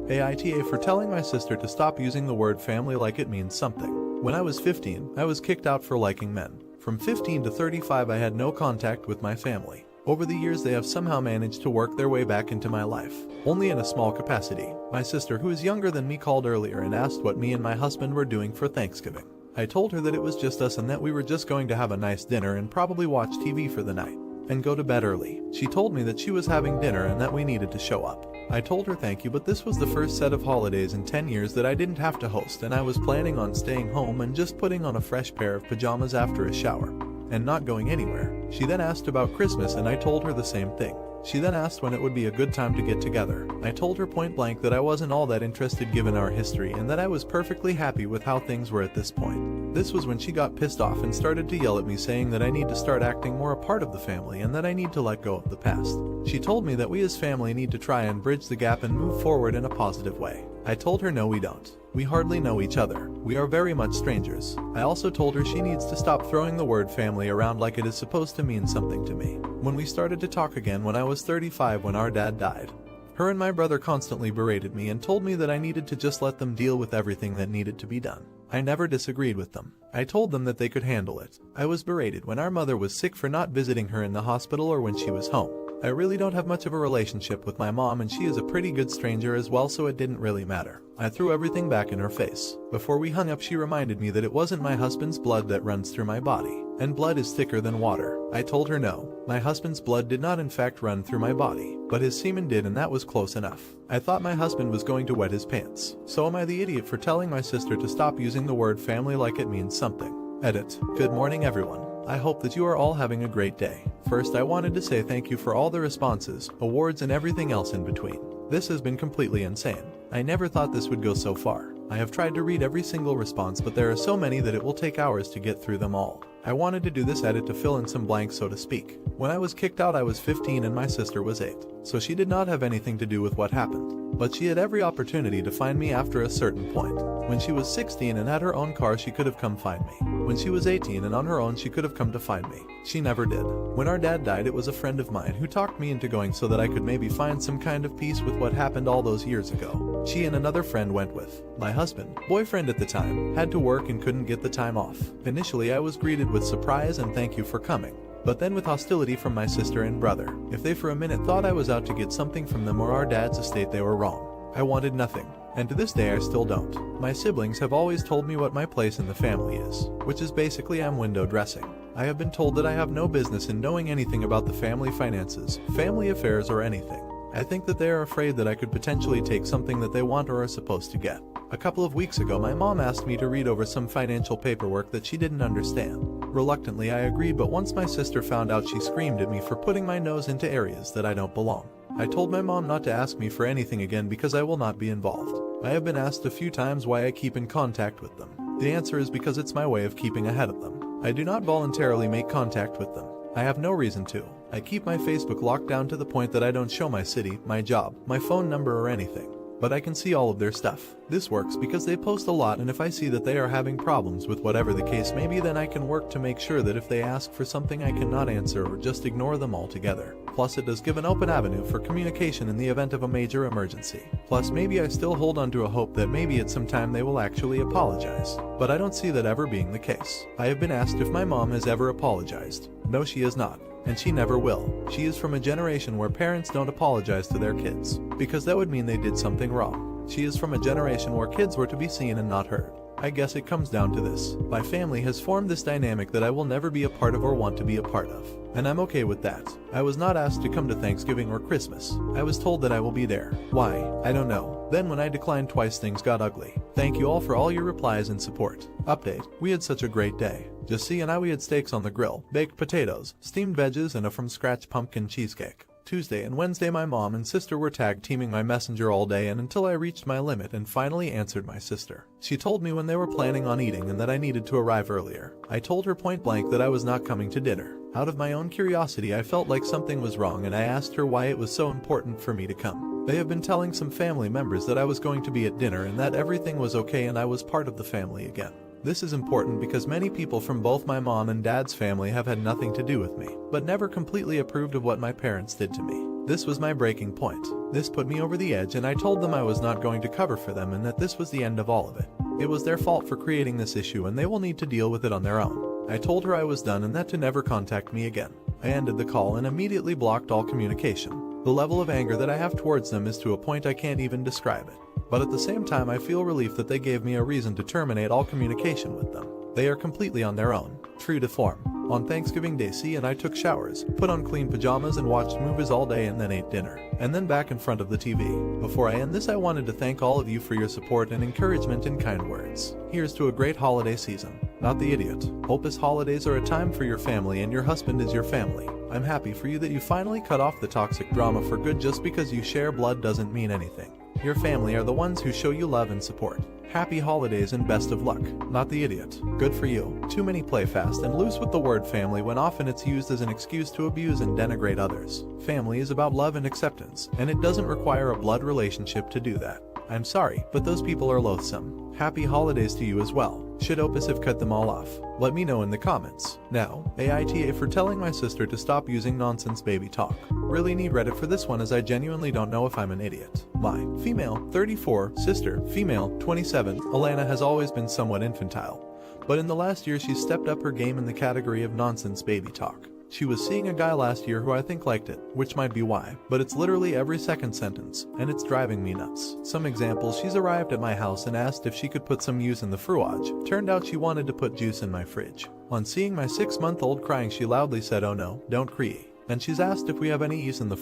AITA for telling my sister to stop using the word family like it means something. When I was 15, I was kicked out for liking men. From 15 to 35, I had no contact with my family. Over the years, they have somehow managed to work their way back into my life, only in a small capacity. My sister, who is younger than me, called earlier and asked what me and my husband were doing for Thanksgiving. I told her that it was just us and that we were just going to have a nice dinner and probably watch TV for the night and go to bed early. She told me that she was having dinner and that we needed to show up. I told her thank you, but this was the first set of holidays in 10 years that I didn't have to host, and I was planning on staying home and just putting on a fresh pair of pajamas after a shower and not going anywhere. She then asked about Christmas and I told her the same thing. She then asked when it would be a good time to get together. I told her point blank that I wasn't all that interested given our history and that I was perfectly happy with how things were at this point. This was when she got pissed off and started to yell at me, saying that I need to start acting more a part of the family and that I need to let go of the past. She told me that we as family need to try and bridge the gap and move forward in a positive way. I told her no, we don't. We hardly know each other. We are very much strangers. I also told her she needs to stop throwing the word family around like it is supposed to mean something to me. When we started to talk again when I was 35, when our dad died, her and my brother constantly berated me and told me that I needed to just let them deal with everything that needed to be done. I never disagreed with them. I told them that they could handle it. I was berated when our mother was sick for not visiting her in the hospital or when she was home. I really don't have much of a relationship with my mom, and she is a pretty good stranger as well, so it didn't really matter. I threw everything back in her face. Before we hung up, she reminded me that it wasn't my husband's blood that runs through my body, and blood is thicker than water. I told her no, my husband's blood did not in fact run through my body, but his semen did, and that was close enough. I thought my husband was going to wet his pants. So am I the idiot for telling my sister to stop using the word family like it means something? Edit. Good morning, everyone. I hope that you are all having a great day. First, I wanted to say thank you for all the responses, awards, and everything else in between. This has been completely insane. I never thought this would go so far. I have tried to read every single response, but there are so many that it will take hours to get through them all. I wanted to do this edit to fill in some blanks, so to speak. When I was kicked out, I was 15 and my sister was 8, so she did not have anything to do with what happened. But she had every opportunity to find me after a certain point. When she was 16 and had her own car, she could have come find me. When she was 18 and on her own, she could have come to find me. She never did. When our dad died, it was a friend of mine who talked me into going so that I could maybe find some kind of peace with what happened all those years ago. She and another friend went with. My husband, boyfriend at the time, had to work and couldn't get the time off. Initially, I was greeted with surprise and thank you for coming, but then with hostility from my sister and brother. If they for a minute thought I was out to get something from them or our dad's estate, they were wrong. I wanted nothing, and to this day I still don't. My siblings have always told me what my place in the family is, which is basically I'm window dressing. I have been told that I have no business in knowing anything about the family finances, family affairs, or anything. I think that they are afraid that I could potentially take something that they want or are supposed to get. A couple of weeks ago, my mom asked me to read over some financial paperwork that she didn't understand. Reluctantly, I agreed, but once my sister found out, she screamed at me for putting my nose into areas that I don't belong. I told my mom not to ask me for anything again because I will not be involved. I have been asked a few times why I keep in contact with them. The answer is because it's my way of keeping ahead of them. I do not voluntarily make contact with them. I have no reason to. I keep my Facebook locked down to the point that I don't show my city, my job, my phone number, or anything. But I can see all of their stuff. This works because they post a lot, and if I see that they are having problems with whatever the case may be, then I can work to make sure that if they ask for something I cannot answer or just ignore them altogether. Plus, it does give an open avenue for communication in the event of a major emergency. Plus, maybe I still hold on to a hope that maybe at some time they will actually apologize. But I don't see that ever being the case. I have been asked if my mom has ever apologized. No, she has not. And she never will. She is from a generation where parents don't apologize to their kids, because that would mean they did something wrong. She is from a generation where kids were to be seen and not heard. I guess it comes down to this. My family has formed this dynamic that I will never be a part of or want to be a part of. And I'm okay with that. I was not asked to come to Thanksgiving or Christmas. I was told that I will be there. Why? I don't know. Then when I declined twice things got ugly. Thank you all for all your replies and support. Update. We had such a great day. Jussie and I we had steaks on the grill, baked potatoes, steamed veggies and a from-scratch pumpkin cheesecake. Tuesday and Wednesday my mom and sister were tag teaming my messenger all day and until I reached my limit and finally answered my sister. She told me when they were planning on eating and that I needed to arrive earlier. I told her point blank that I was not coming to dinner. Out of my own curiosity I felt like something was wrong and I asked her why it was so important for me to come. They have been telling some family members that I was going to be at dinner and that everything was okay and I was part of the family again. This is important because many people from both my mom and dad's family have had nothing to do with me, but never completely approved of what my parents did to me. This was my breaking point. This put me over the edge and I told them I was not going to cover for them and that this was the end of all of it. It was their fault for creating this issue and they will need to deal with it on their own. I told her I was done and that to never contact me again. I ended the call and immediately blocked all communication. The level of anger that I have towards them is to a point I can't even describe it. But at the same time I feel relief that they gave me a reason to terminate all communication with them. They are completely on their own. True to form. On Thanksgiving Day C and I took showers, put on clean pajamas and watched movies all day and then ate dinner, and then back in front of the TV. Before I end this I wanted to thank all of you for your support and encouragement and kind words. Here's to a great holiday season. Not the idiot. Hope his holidays are a time for your family and your husband is your family. I'm happy for you that you finally cut off the toxic drama for good. Just because you share blood doesn't mean anything. Your family are the ones who show you love and support. Happy holidays and best of luck. Not the idiot. Good for you. Too many play fast and loose with the word family when often it's used as an excuse to abuse and denigrate others. Family is about love and acceptance, and it doesn't require a blood relationship to do that. I'm sorry, but those people are loathsome. Happy holidays to you as well. Should Opus have cut them all off? Let me know in the comments. Now, AITA for telling my sister to stop using nonsense baby talk. Really need Reddit for this one as I genuinely don't know if I'm an idiot. My female 34 sister, female 27, Alana has always been somewhat infantile. But in the last year she's stepped up her game in the category of nonsense baby talk. She was seeing a guy last year who I think liked it, which might be why, but it's literally every second sentence, and it's driving me nuts. Some examples: she's arrived at my house and asked if she could put some juice in the fridge. Turned out she wanted to put juice in my fridge. On seeing my 6-month-old crying she loudly said, "Oh no, don't cry." And she's asked if we have any ice in the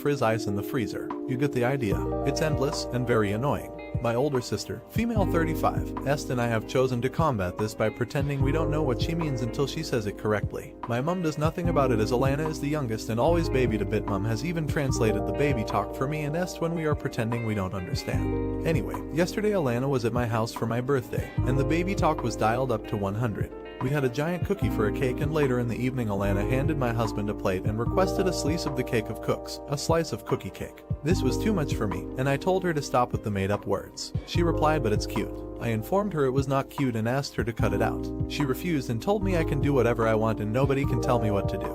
freezer. You get the idea. It's endless and very annoying. My older sister, female 35, Est and I have chosen to combat this by pretending we don't know what she means until she says it correctly. My mum does nothing about it as Alana is the youngest and always babied a bit. Mum has even translated the baby talk for me and Est when we are pretending we don't understand. Anyway, yesterday Alana was at my house for my birthday, and the baby talk was dialed up to 100. We had a giant cookie for a cake and later in the evening Alana handed my husband a plate and requested a slice of the cake of cooks, a slice of cookie cake. This was too much for me, and I told her to stop with the made-up words. She replied, "But it's cute." I informed her it was not cute and asked her to cut it out. She refused and told me I can do whatever I want and nobody can tell me what to do.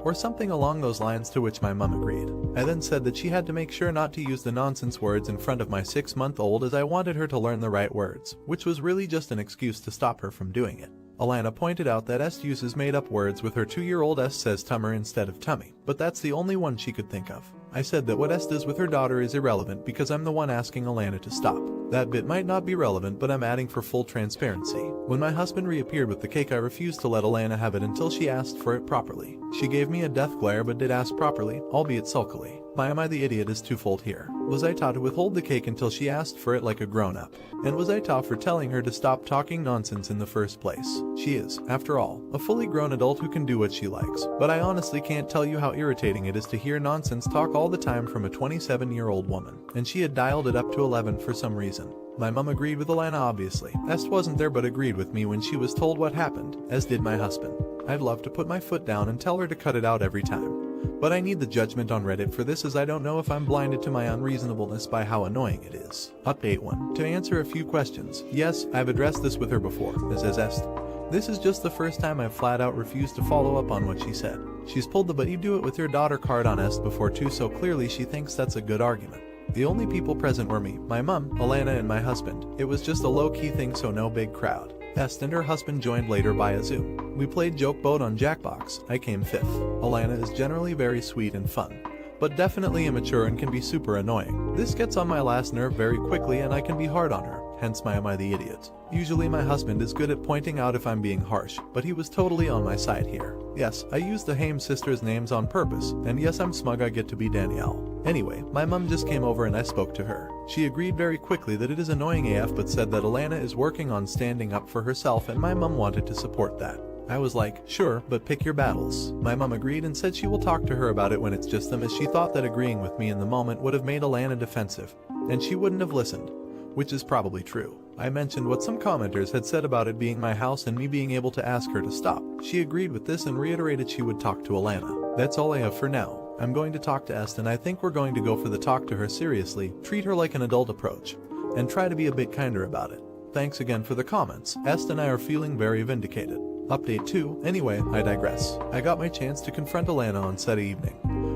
Or something along those lines, to which my mum agreed. I then said that she had to make sure not to use the nonsense words in front of my 6-month-old as I wanted her to learn the right words, which was really just an excuse to stop her from doing it. Alana pointed out that Est uses made-up words with her 2-year-old. Est says tummer instead of tummy, but that's the only one she could think of. I said that what Est does with her daughter is irrelevant because I'm the one asking Alana to stop. That bit might not be relevant, but I'm adding for full transparency. When my husband reappeared with the cake I refused to let Alana have it until she asked for it properly. She gave me a death glare but did ask properly, albeit sulkily. Why am I the idiot is twofold here. Was I taught to withhold the cake until she asked for it like a grown-up? And was I taught for telling her to stop talking nonsense in the first place? She is, after all, a fully grown adult who can do what she likes, but I honestly can't tell you how irritating it is to hear nonsense talk all the time from a 27-year-old woman, and she had dialed it up to 11 for some reason. My mum agreed with Alana obviously. Est wasn't there but agreed with me when she was told what happened, as did my husband. I'd love to put my foot down and tell her to cut it out every time. But I need the judgment on Reddit for this as I don't know if I'm blinded to my unreasonableness by how annoying it is. Update 1. To answer a few questions. Yes, I've addressed this with her before, says Est. This is just the first time I've flat out refused to follow up on what she said. She's pulled the "but you do it with your daughter" card on Est before too, so clearly she thinks that's a good argument. The only people present were me, my mum, Alana and my husband. It was just a low-key thing, so no big crowd. Est and her husband joined later via Zoom. We played joke boat on Jackbox. I came 5th. Alana is generally very sweet and fun, but definitely immature and can be super annoying. This gets on my last nerve very quickly and I can be hard on her, hence my "am I the idiot?" Usually my husband is good at pointing out if I'm being harsh, but he was totally on my side here. Yes, I used the Haim sisters' names on purpose, and yes, I'm smug I get to be Danielle. Anyway, my mom just came over and I spoke to her. She agreed very quickly that it is annoying AF but said that Alana is working on standing up for herself and my mom wanted to support that. I was like, sure, but pick your battles. My mom agreed and said she will talk to her about it when it's just them, as she thought that agreeing with me in the moment would have made Alana defensive, and she wouldn't have listened, which is probably true. I mentioned what some commenters had said about it being my house and me being able to ask her to stop. She agreed with this and reiterated she would talk to Alana. That's all I have for now. I'm going to talk to Est and I think we're going to go for the talk to her seriously, treat her like an adult approach, and try to be a bit kinder about it. Thanks again for the comments. Est and I are feeling very vindicated. Update 2. Anyway, I digress. I got my chance to confront Alana on said evening,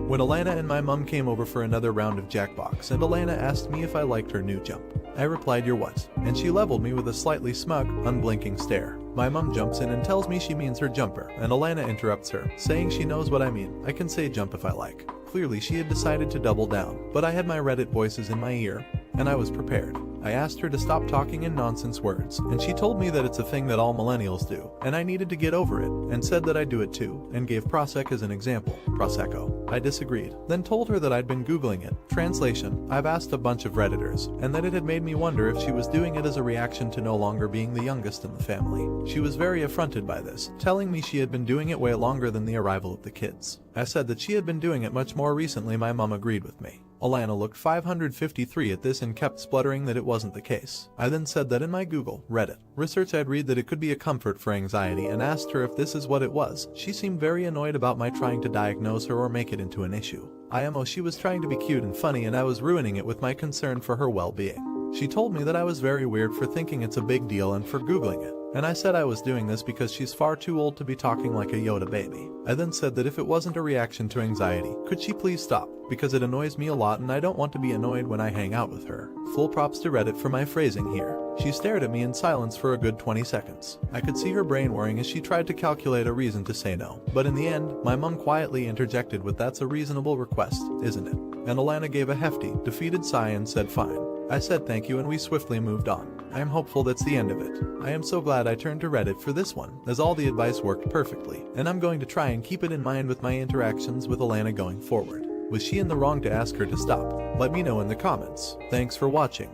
when Alana and my mum came over for another round of Jackbox and Alana asked me if I liked her new jump. I replied, "You're what?" And she leveled me with a slightly smug, unblinking stare. My mum jumps in and tells me she means her jumper, and Alana interrupts her, saying she knows what I mean. I can say jump if I like. Clearly she had decided to double down, but I had my Reddit voices in my ear, and I was prepared. I asked her to stop talking in nonsense words, and she told me that it's a thing that all millennials do, and I needed to get over it, and said that I do it too, and gave Prosec as an example. Prosecco. I disagreed, then told her that I'd been Googling it. Translation: I've asked a bunch of Redditors, and that it had made me wonder if she was doing it as a reaction to no longer being the youngest in the family. She was very affronted by this, telling me she had been doing it way longer than the arrival of the kids. I said that she had been doing it much more recently. My mum agreed with me. Alana looked 553 at this and kept spluttering that it wasn't the case. I then said that in my Google Reddit research I'd read that it could be a comfort for anxiety and asked her if this is what it was. She seemed very annoyed about my trying to diagnose her or make it into an issue. She was trying to be cute and funny and I was ruining it with my concern for her well-being. She told me that I was very weird for thinking it's a big deal and for Googling it. And I said I was doing this because she's far too old to be talking like a Yoda baby. I then said that if it wasn't a reaction to anxiety, could she please stop? Because it annoys me a lot and I don't want to be annoyed when I hang out with her. Full props to Reddit for my phrasing here. She stared at me in silence for a good 20 seconds. I could see her brain whirring as she tried to calculate a reason to say no. But in the end, my mum quietly interjected with, "That's a reasonable request, isn't it?" And Alana gave a hefty, defeated sigh and said fine. I said thank you and we swiftly moved on. I am hopeful that's the end of it. I am so glad I turned to Reddit for this one, as all the advice worked perfectly, and I'm going to try and keep it in mind with my interactions with Alana going forward. Was she in the wrong to ask her to stop? Let me know in the comments. Thanks for watching.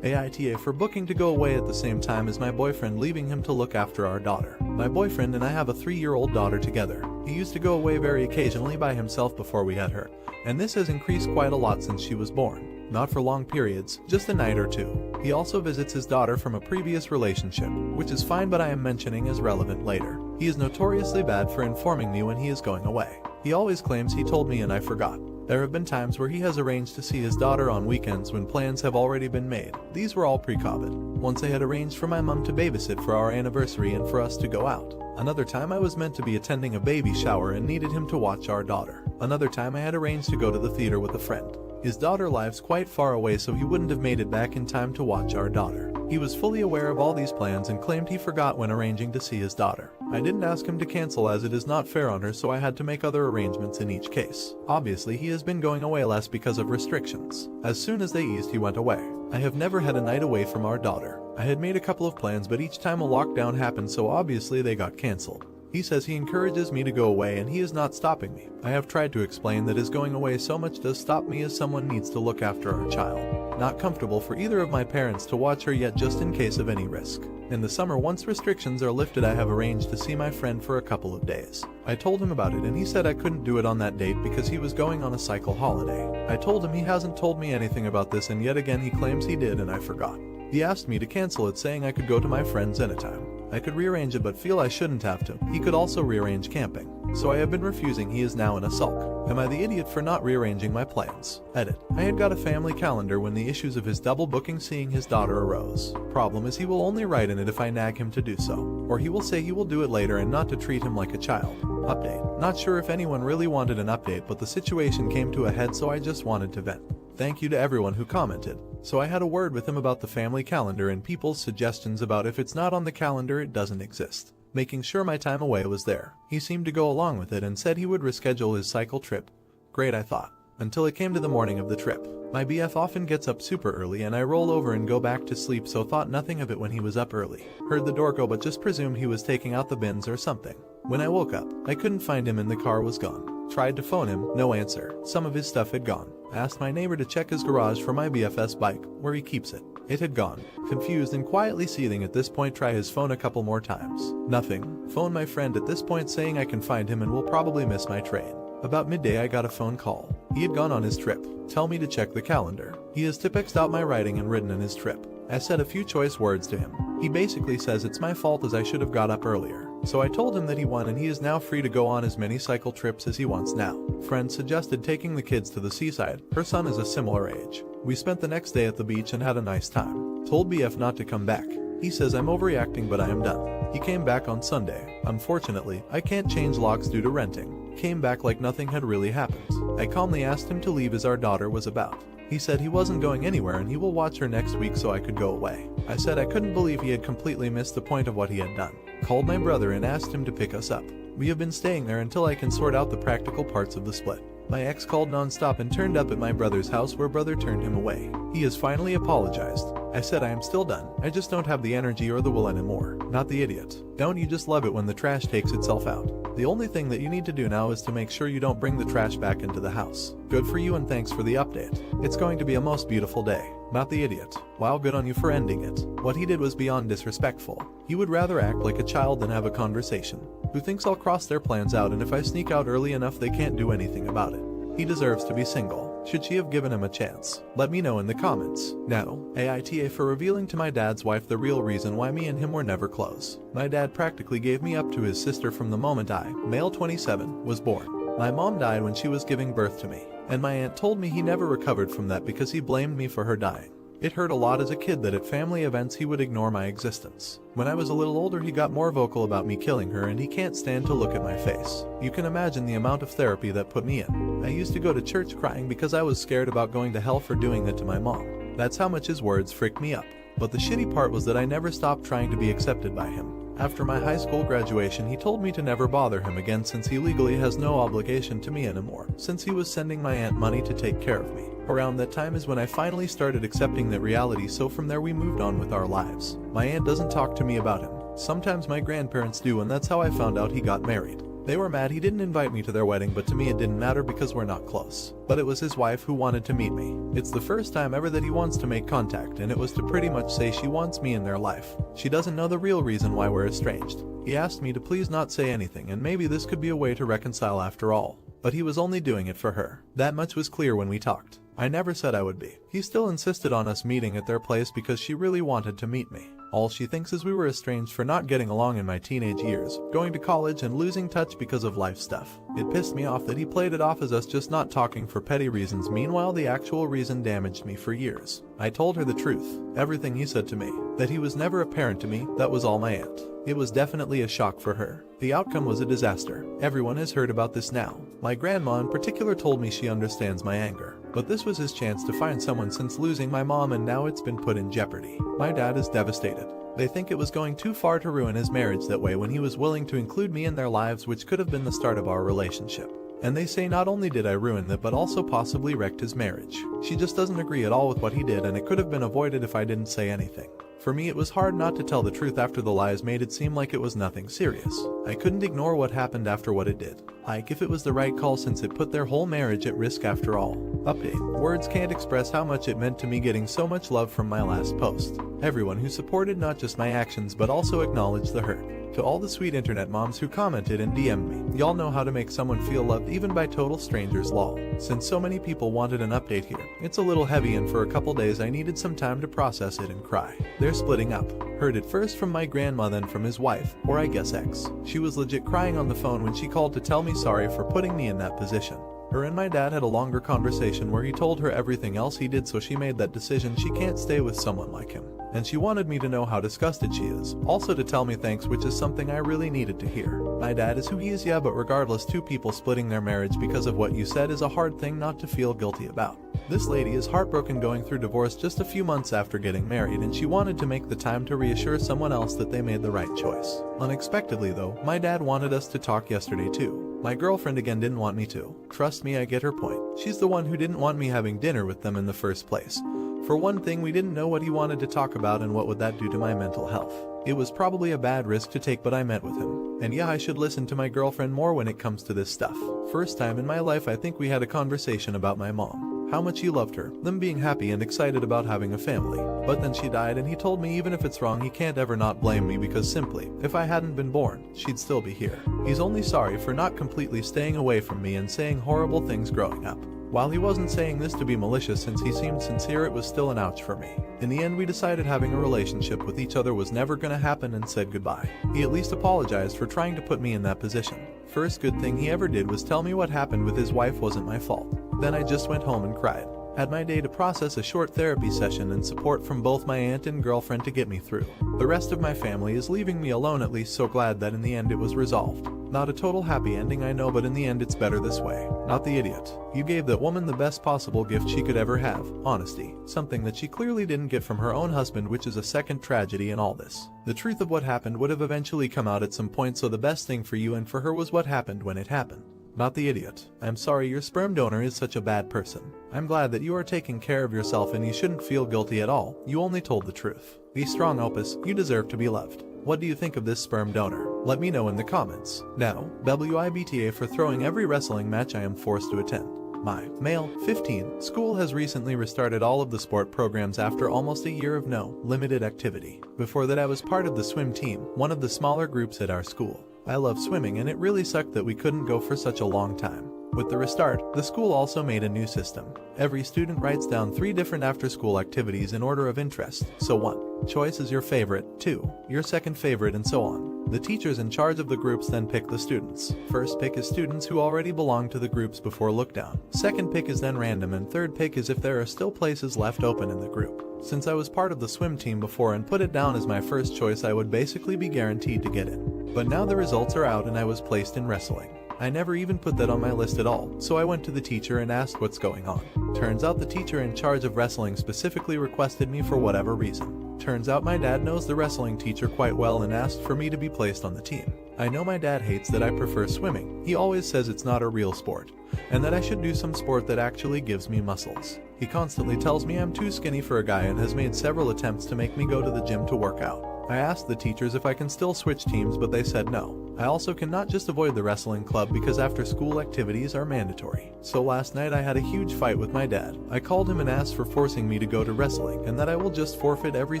AITA for booking to go away at the same time as my boyfriend, leaving him to look after our daughter. My boyfriend and I have a 3-year-old daughter together. He used to go away very occasionally by himself before we had her, and this has increased quite a lot since she was born. Not for long periods, just a night or two. He also visits his daughter from a previous relationship, which is fine, but I am mentioning as relevant later. He is notoriously bad for informing me when he is going away. He always claims he told me and I forgot. There have been times where he has arranged to see his daughter on weekends when plans have already been made. These were all pre-COVID. Once I had arranged for my mum to babysit for our anniversary and for us to go out. Another time I was meant to be attending a baby shower and needed him to watch our daughter. Another time I had arranged to go to the theater with a friend. His daughter lives quite far away, so he wouldn't have made it back in time to watch our daughter. He was fully aware of all these plans and claimed he forgot when arranging to see his daughter. I didn't ask him to cancel as it is not fair on her, so I had to make other arrangements in each case. Obviously he has been going away less because of restrictions. As soon as they eased, he went away. I have never had a night away from our daughter. I had made a couple of plans, but each time a lockdown happened, so obviously they got cancelled. He says he encourages me to go away and he is not stopping me. I have tried to explain that his going away so much does stop me, as someone needs to look after our child. Not comfortable for either of my parents to watch her yet, just in case of any risk. In the summer, once restrictions are lifted, I have arranged to see my friend for a couple of days. I told him about it and he said I couldn't do it on that date because he was going on a cycle holiday. I told him he hasn't told me anything about this, and yet again he claims he did and I forgot. He asked me to cancel it, saying I could go to my friend's anytime. I could rearrange it but feel I shouldn't have to. He could also rearrange camping. So I have been refusing. He is now in a sulk. Am I the idiot for not rearranging my plans? Edit. I had got a family calendar when the issues of his double booking seeing his daughter arose. Problem is he will only write in it if I nag him to do so. Or he will say he will do it later and not to treat him like a child. Update. Not sure if anyone really wanted an update, but the situation came to a head, so I just wanted to vent. Thank you to everyone who commented. So I had a word with him about the family calendar and people's suggestions about if it's not on the calendar it doesn't exist. Making sure my time away was there. He seemed to go along with it and said he would reschedule his cycle trip. Great, I thought. Until it came to the morning of the trip. My BF often gets up super early and I roll over and go back to sleep, so thought nothing of it when he was up early. Heard the door go but just presumed he was taking out the bins or something. When I woke up, I couldn't find him and the car was gone. Tried to phone him, no answer. Some of his stuff had gone. Asked my neighbor to check his garage for my BFF's bike, where he keeps it. It had gone. Confused and quietly seething at this point, try his phone a couple more times. Nothing. Phone my friend at this point saying I can find him and will probably miss my train. About midday I got a phone call. He had gone on his trip. Tell me to check the calendar. He has typexed out my writing and written in his trip. I said a few choice words to him. He basically says it's my fault as I should have got up earlier. So I told him that he won and he is now free to go on as many cycle trips as he wants now. Friend suggested taking the kids to the seaside. Her son is a similar age. We spent the next day at the beach and had a nice time. Told BF not to come back. He says I'm overreacting but I am done. He came back on Sunday. Unfortunately, I can't change locks due to renting. Came back like nothing had really happened. I calmly asked him to leave as our daughter was about. He said he wasn't going anywhere and he will watch her next week so I could go away. I said I couldn't believe he had completely missed the point of what he had done. Called my brother and asked him to pick us up. We have been staying there until I can sort out the practical parts of the split. My ex called non-stop and turned up at my brother's house where brother turned him away. He has finally apologized. I said I am still done. I just don't have the energy or the will anymore. Not the idiot. Don't you just love it when the trash takes itself out? The only thing that you need to do now is to make sure you don't bring the trash back into the house. Good for you and thanks for the update. It's going to be a most beautiful day. Not the idiot. Wow, good on you for ending it. What he did was beyond disrespectful. He would rather act like a child than have a conversation. Who thinks I'll cross their plans out and if I sneak out early enough they can't do anything about it. He deserves to be single. Should she have given him a chance? Let me know in the comments. Now, AITA for revealing to my dad's wife the real reason why me and him were never close. My dad practically gave me up to his sister from the moment I, male 27, was born. My mom died when she was giving birth to me, and my aunt told me he never recovered from that because he blamed me for her dying. It hurt a lot as a kid that at family events he would ignore my existence. When I was a little older he got more vocal about me killing her and he can't stand to look at my face. You can imagine the amount of therapy that put me in. I used to go to church crying because I was scared about going to hell for doing that to my mom. That's how much his words freaked me up. But the shitty part was that I never stopped trying to be accepted by him. After my high school graduation he told me to never bother him again since he legally has no obligation to me anymore, since he was sending my aunt money to take care of me. Around that time is when I finally started accepting that reality, so from there we moved on with our lives. My aunt doesn't talk to me about him. Sometimes my grandparents do, and that's how I found out he got married. They were mad he didn't invite me to their wedding, but to me it didn't matter because we're not close. But it was his wife who wanted to meet me. It's the first time ever that he wants to make contact, and it was to pretty much say she wants me in their life. She doesn't know the real reason why we're estranged. He asked me to please not say anything, and maybe this could be a way to reconcile after all. But he was only doing it for her. That much was clear when we talked. I never said I would be. He still insisted on us meeting at their place because she really wanted to meet me. All she thinks is we were estranged for not getting along in my teenage years, going to college and losing touch because of life stuff. It pissed me off that he played it off as us just not talking for petty reasons, meanwhile the actual reason damaged me for years. I told her the truth, everything he said to me, that he was never a parent to me, that was all my aunt. It was definitely a shock for her. The outcome was a disaster. Everyone has heard about this now. My grandma in particular told me she understands my anger. But this was his chance to find someone since losing my mom, and now it's been put in jeopardy. My dad is devastated. They think it was going too far to ruin his marriage that way when he was willing to include me in their lives, which could have been the start of our relationship. And they say not only did I ruin that but also possibly wrecked his marriage. She just doesn't agree at all with what he did, and it could have been avoided if I didn't say anything. For me it was hard not to tell the truth after the lies made it seem like it was nothing serious. I couldn't ignore what happened after what it did. Like if it was the right call since it put their whole marriage at risk after all. Update. Words can't express how much it meant to me getting so much love from my last post. Everyone who supported not just my actions but also acknowledged the hurt. To all the sweet internet moms who commented and DM'd me, y'all know how to make someone feel loved even by total strangers, lol. Since so many people wanted an update here, it's a little heavy and for a couple days I needed some time to process it and cry. They're splitting up. Heard it first from my grandma, then from his wife, or I guess ex. She was legit crying on the phone when she called to tell me sorry for putting me in that position. Her and my dad had a longer conversation where he told her everything else he did, so she made that decision she can't stay with someone like him. And she wanted me to know how disgusted she is, also to tell me thanks, which is something I really needed to hear. My dad is who he is, yeah, but regardless, two people splitting their marriage because of what you said is a hard thing not to feel guilty about. This lady is heartbroken going through divorce just a few months after getting married, and she wanted to make the time to reassure someone else that they made the right choice. Unexpectedly though, my dad wanted us to talk yesterday too. My girlfriend again didn't want me to. Trust me, I get her point. She's the one who didn't want me having dinner with them in the first place. For one thing, we didn't know what he wanted to talk about and what would that do to my mental health. It was probably a bad risk to take, but I met with him. And yeah, I should listen to my girlfriend more when it comes to this stuff. First time in my life I think we had a conversation about my mom. How much he loved her, them being happy and excited about having a family. But then she died and he told me even if it's wrong he can't ever not blame me because simply, if I hadn't been born, she'd still be here. He's only sorry for not completely staying away from me and saying horrible things growing up. While he wasn't saying this to be malicious since he seemed sincere, it was still an ouch for me. In the end we decided having a relationship with each other was never gonna happen and said goodbye. He at least apologized for trying to put me in that position. First good thing he ever did was tell me what happened with his wife wasn't my fault. Then I just went home and cried. Had my day to process a short therapy session and support from both my aunt and girlfriend to get me through. The rest of my family is leaving me alone, at least so glad that in the end it was resolved. Not a total happy ending I know, but in the end it's better this way. Not the idiot. You gave that woman the best possible gift she could ever have, honesty. Something that she clearly didn't get from her own husband, which is a second tragedy in all this. The truth of what happened would have eventually come out at some point, so the best thing for you and for her was what happened when it happened. Not the idiot. I'm sorry your sperm donor is such a bad person. I'm glad that you are taking care of yourself and you shouldn't feel guilty at all. You only told the truth. Be strong, Opus. You deserve to be loved. What do you think of this sperm donor? Let me know in the comments. Now, WIBTA for throwing every wrestling match I am forced to attend. My male, 15, school has recently restarted all of the sport programs after almost a year of no limited activity. Before that I was part of the swim team, one of the smaller groups at our school. I love swimming and it really sucked that we couldn't go for such a long time. With the restart, the school also made a new system. Every student writes down 3 different after-school activities in order of interest. So 1. Choice is your favorite, 2. Your second favorite, and so on. The teachers in charge of the groups then pick the students. First pick is students who already belong to the groups before lookdown. Second pick is then random, and third pick is if there are still places left open in the group. Since I was part of the swim team before and put it down as my first choice, I would basically be guaranteed to get in. But now the results are out and I was placed in wrestling. I never even put that on my list at all, so I went to the teacher and asked what's going on. Turns out the teacher in charge of wrestling specifically requested me for whatever reason. Turns out my dad knows the wrestling teacher quite well and asked for me to be placed on the team. I know my dad hates that I prefer swimming. He always says it's not a real sport, and that I should do some sport that actually gives me muscles. He constantly tells me I'm too skinny for a guy and has made several attempts to make me go to the gym to work out. I asked the teachers if I can still switch teams, but they said no. I also cannot just avoid the wrestling club because after school activities are mandatory. So last night I had a huge fight with my dad. I called him and asked for forcing me to go to wrestling and that I will just forfeit every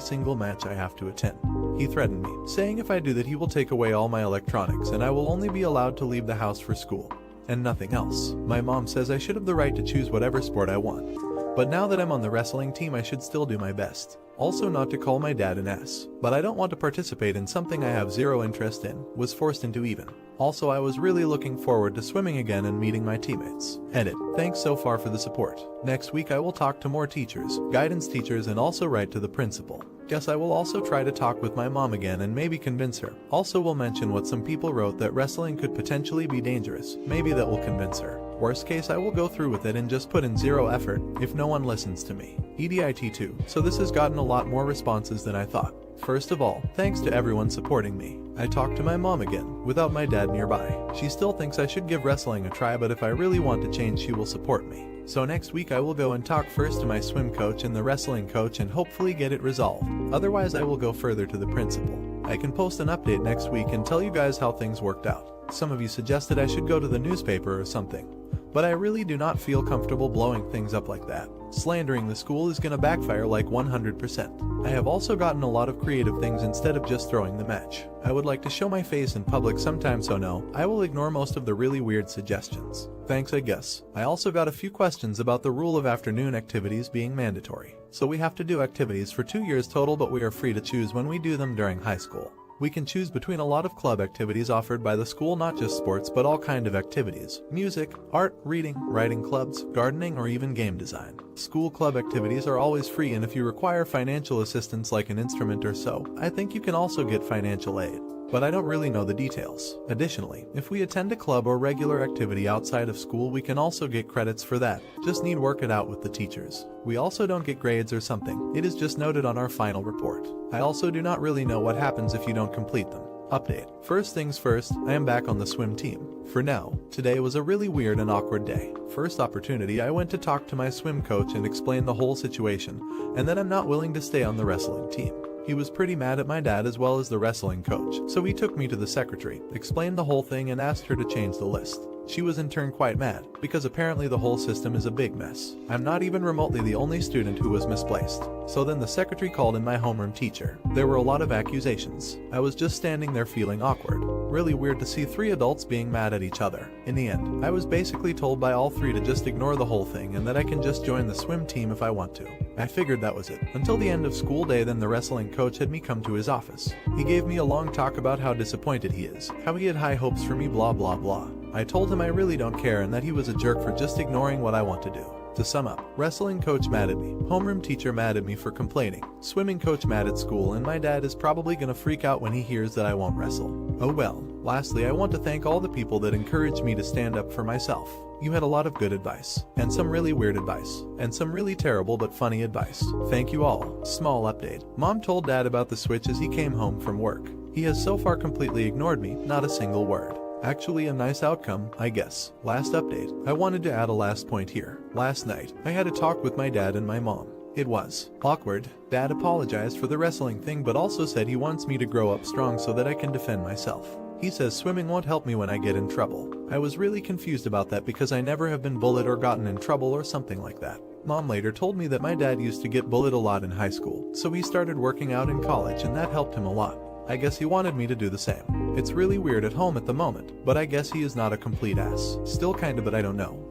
single match I have to attend. He threatened me, saying if I do that he will take away all my electronics and I will only be allowed to leave the house for school and nothing else. My mom says I should have the right to choose whatever sport I want. But now that I'm on the wrestling team I should still do my best. Also not to call my dad an ass, but I don't want to participate in something I have zero interest in, was forced into even. Also I was really looking forward to swimming again and meeting my teammates. Edit. Thanks so far for the support. Next week I will talk to more teachers, guidance teachers, and also write to the principal. Guess I will also try to talk with my mom again and maybe convince her. Also will mention what some people wrote, that wrestling could potentially be dangerous. Maybe that will convince her. Worst case I will go through with it and just put in zero effort if no one listens to me. EDIT2. So this has gotten a lot more responses than I thought. First of all, thanks to everyone supporting me. I talked to my mom again, without my dad nearby. She still thinks I should give wrestling a try, but if I really want to change she will support me. So next week I will go and talk first to my swim coach and the wrestling coach and hopefully get it resolved. Otherwise I will go further to the principal. I can post an update next week and tell you guys how things worked out. Some of you suggested I should go to the newspaper or something, but I really do not feel comfortable blowing things up like that. Slandering the school is gonna backfire like 100%. I have also gotten a lot of creative things instead of just throwing the match. I would like to show my face in public sometime, so no, I will ignore most of the really weird suggestions. Thanks, I guess. I also got a few questions about the rule of afternoon activities being mandatory. So we have to do activities for 2 years total, but we are free to choose when we do them during high school. We can choose between a lot of club activities offered by the school, not just sports, but all kind of activities. Music, art, reading, writing clubs, gardening, or even game design. School club activities are always free, and if you require financial assistance like an instrument or so, I think you can also get financial aid. But I don't really know the details. Additionally, if we attend a club or regular activity outside of school, we can also get credits for that. Just need work it out with the teachers. We also don't get grades or something. It is just noted on our final report. I also do not really know what happens if you don't complete them. Update. First things first, I am back on the swim team. For now, today was a really weird and awkward day. First opportunity, I went to talk to my swim coach and explain the whole situation, and that I'm not willing to stay on the wrestling team. He was pretty mad at my dad as well as the wrestling coach, so he took me to the secretary, explained the whole thing and asked her to change the list. She was in turn quite mad, because apparently the whole system is a big mess. I'm not even remotely the only student who was misplaced. So then the secretary called in my homeroom teacher. There were a lot of accusations. I was just standing there feeling awkward. Really weird to see 3 adults being mad at each other. In the end, I was basically told by all 3 to just ignore the whole thing and that I can just join the swim team if I want to. I figured that was it. Until the end of school day, then the wrestling coach had me come to his office. He gave me a long talk about how disappointed he is, how he had high hopes for me, blah blah blah. I told him I really don't care and that he was a jerk for just ignoring what I want to do. To sum up, wrestling coach mad at me, homeroom teacher mad at me for complaining, swimming coach mad at school, and my dad is probably gonna freak out when he hears that I won't wrestle. Oh well. Lastly, I want to thank all the people that encouraged me to stand up for myself. You had a lot of good advice, and some really weird advice, and some really terrible but funny advice. Thank you all. Small update. Mom told Dad about the switch as he came home from work. He has so far completely ignored me, not a single word. Actually a nice outcome, I guess. Last update. I wanted to add a last point here. Last night, I had a talk with my dad and my mom. It was awkward. Dad apologized for the wrestling thing but also said he wants me to grow up strong so that I can defend myself. He says swimming won't help me when I get in trouble. I was really confused about that because I never have been bullied or gotten in trouble or something like that. Mom later told me that my dad used to get bullied a lot in high school, so he started working out in college and that helped him a lot. I guess he wanted me to do the same. It's really weird at home at the moment, but I guess he is not a complete ass. Still kinda, but I don't know.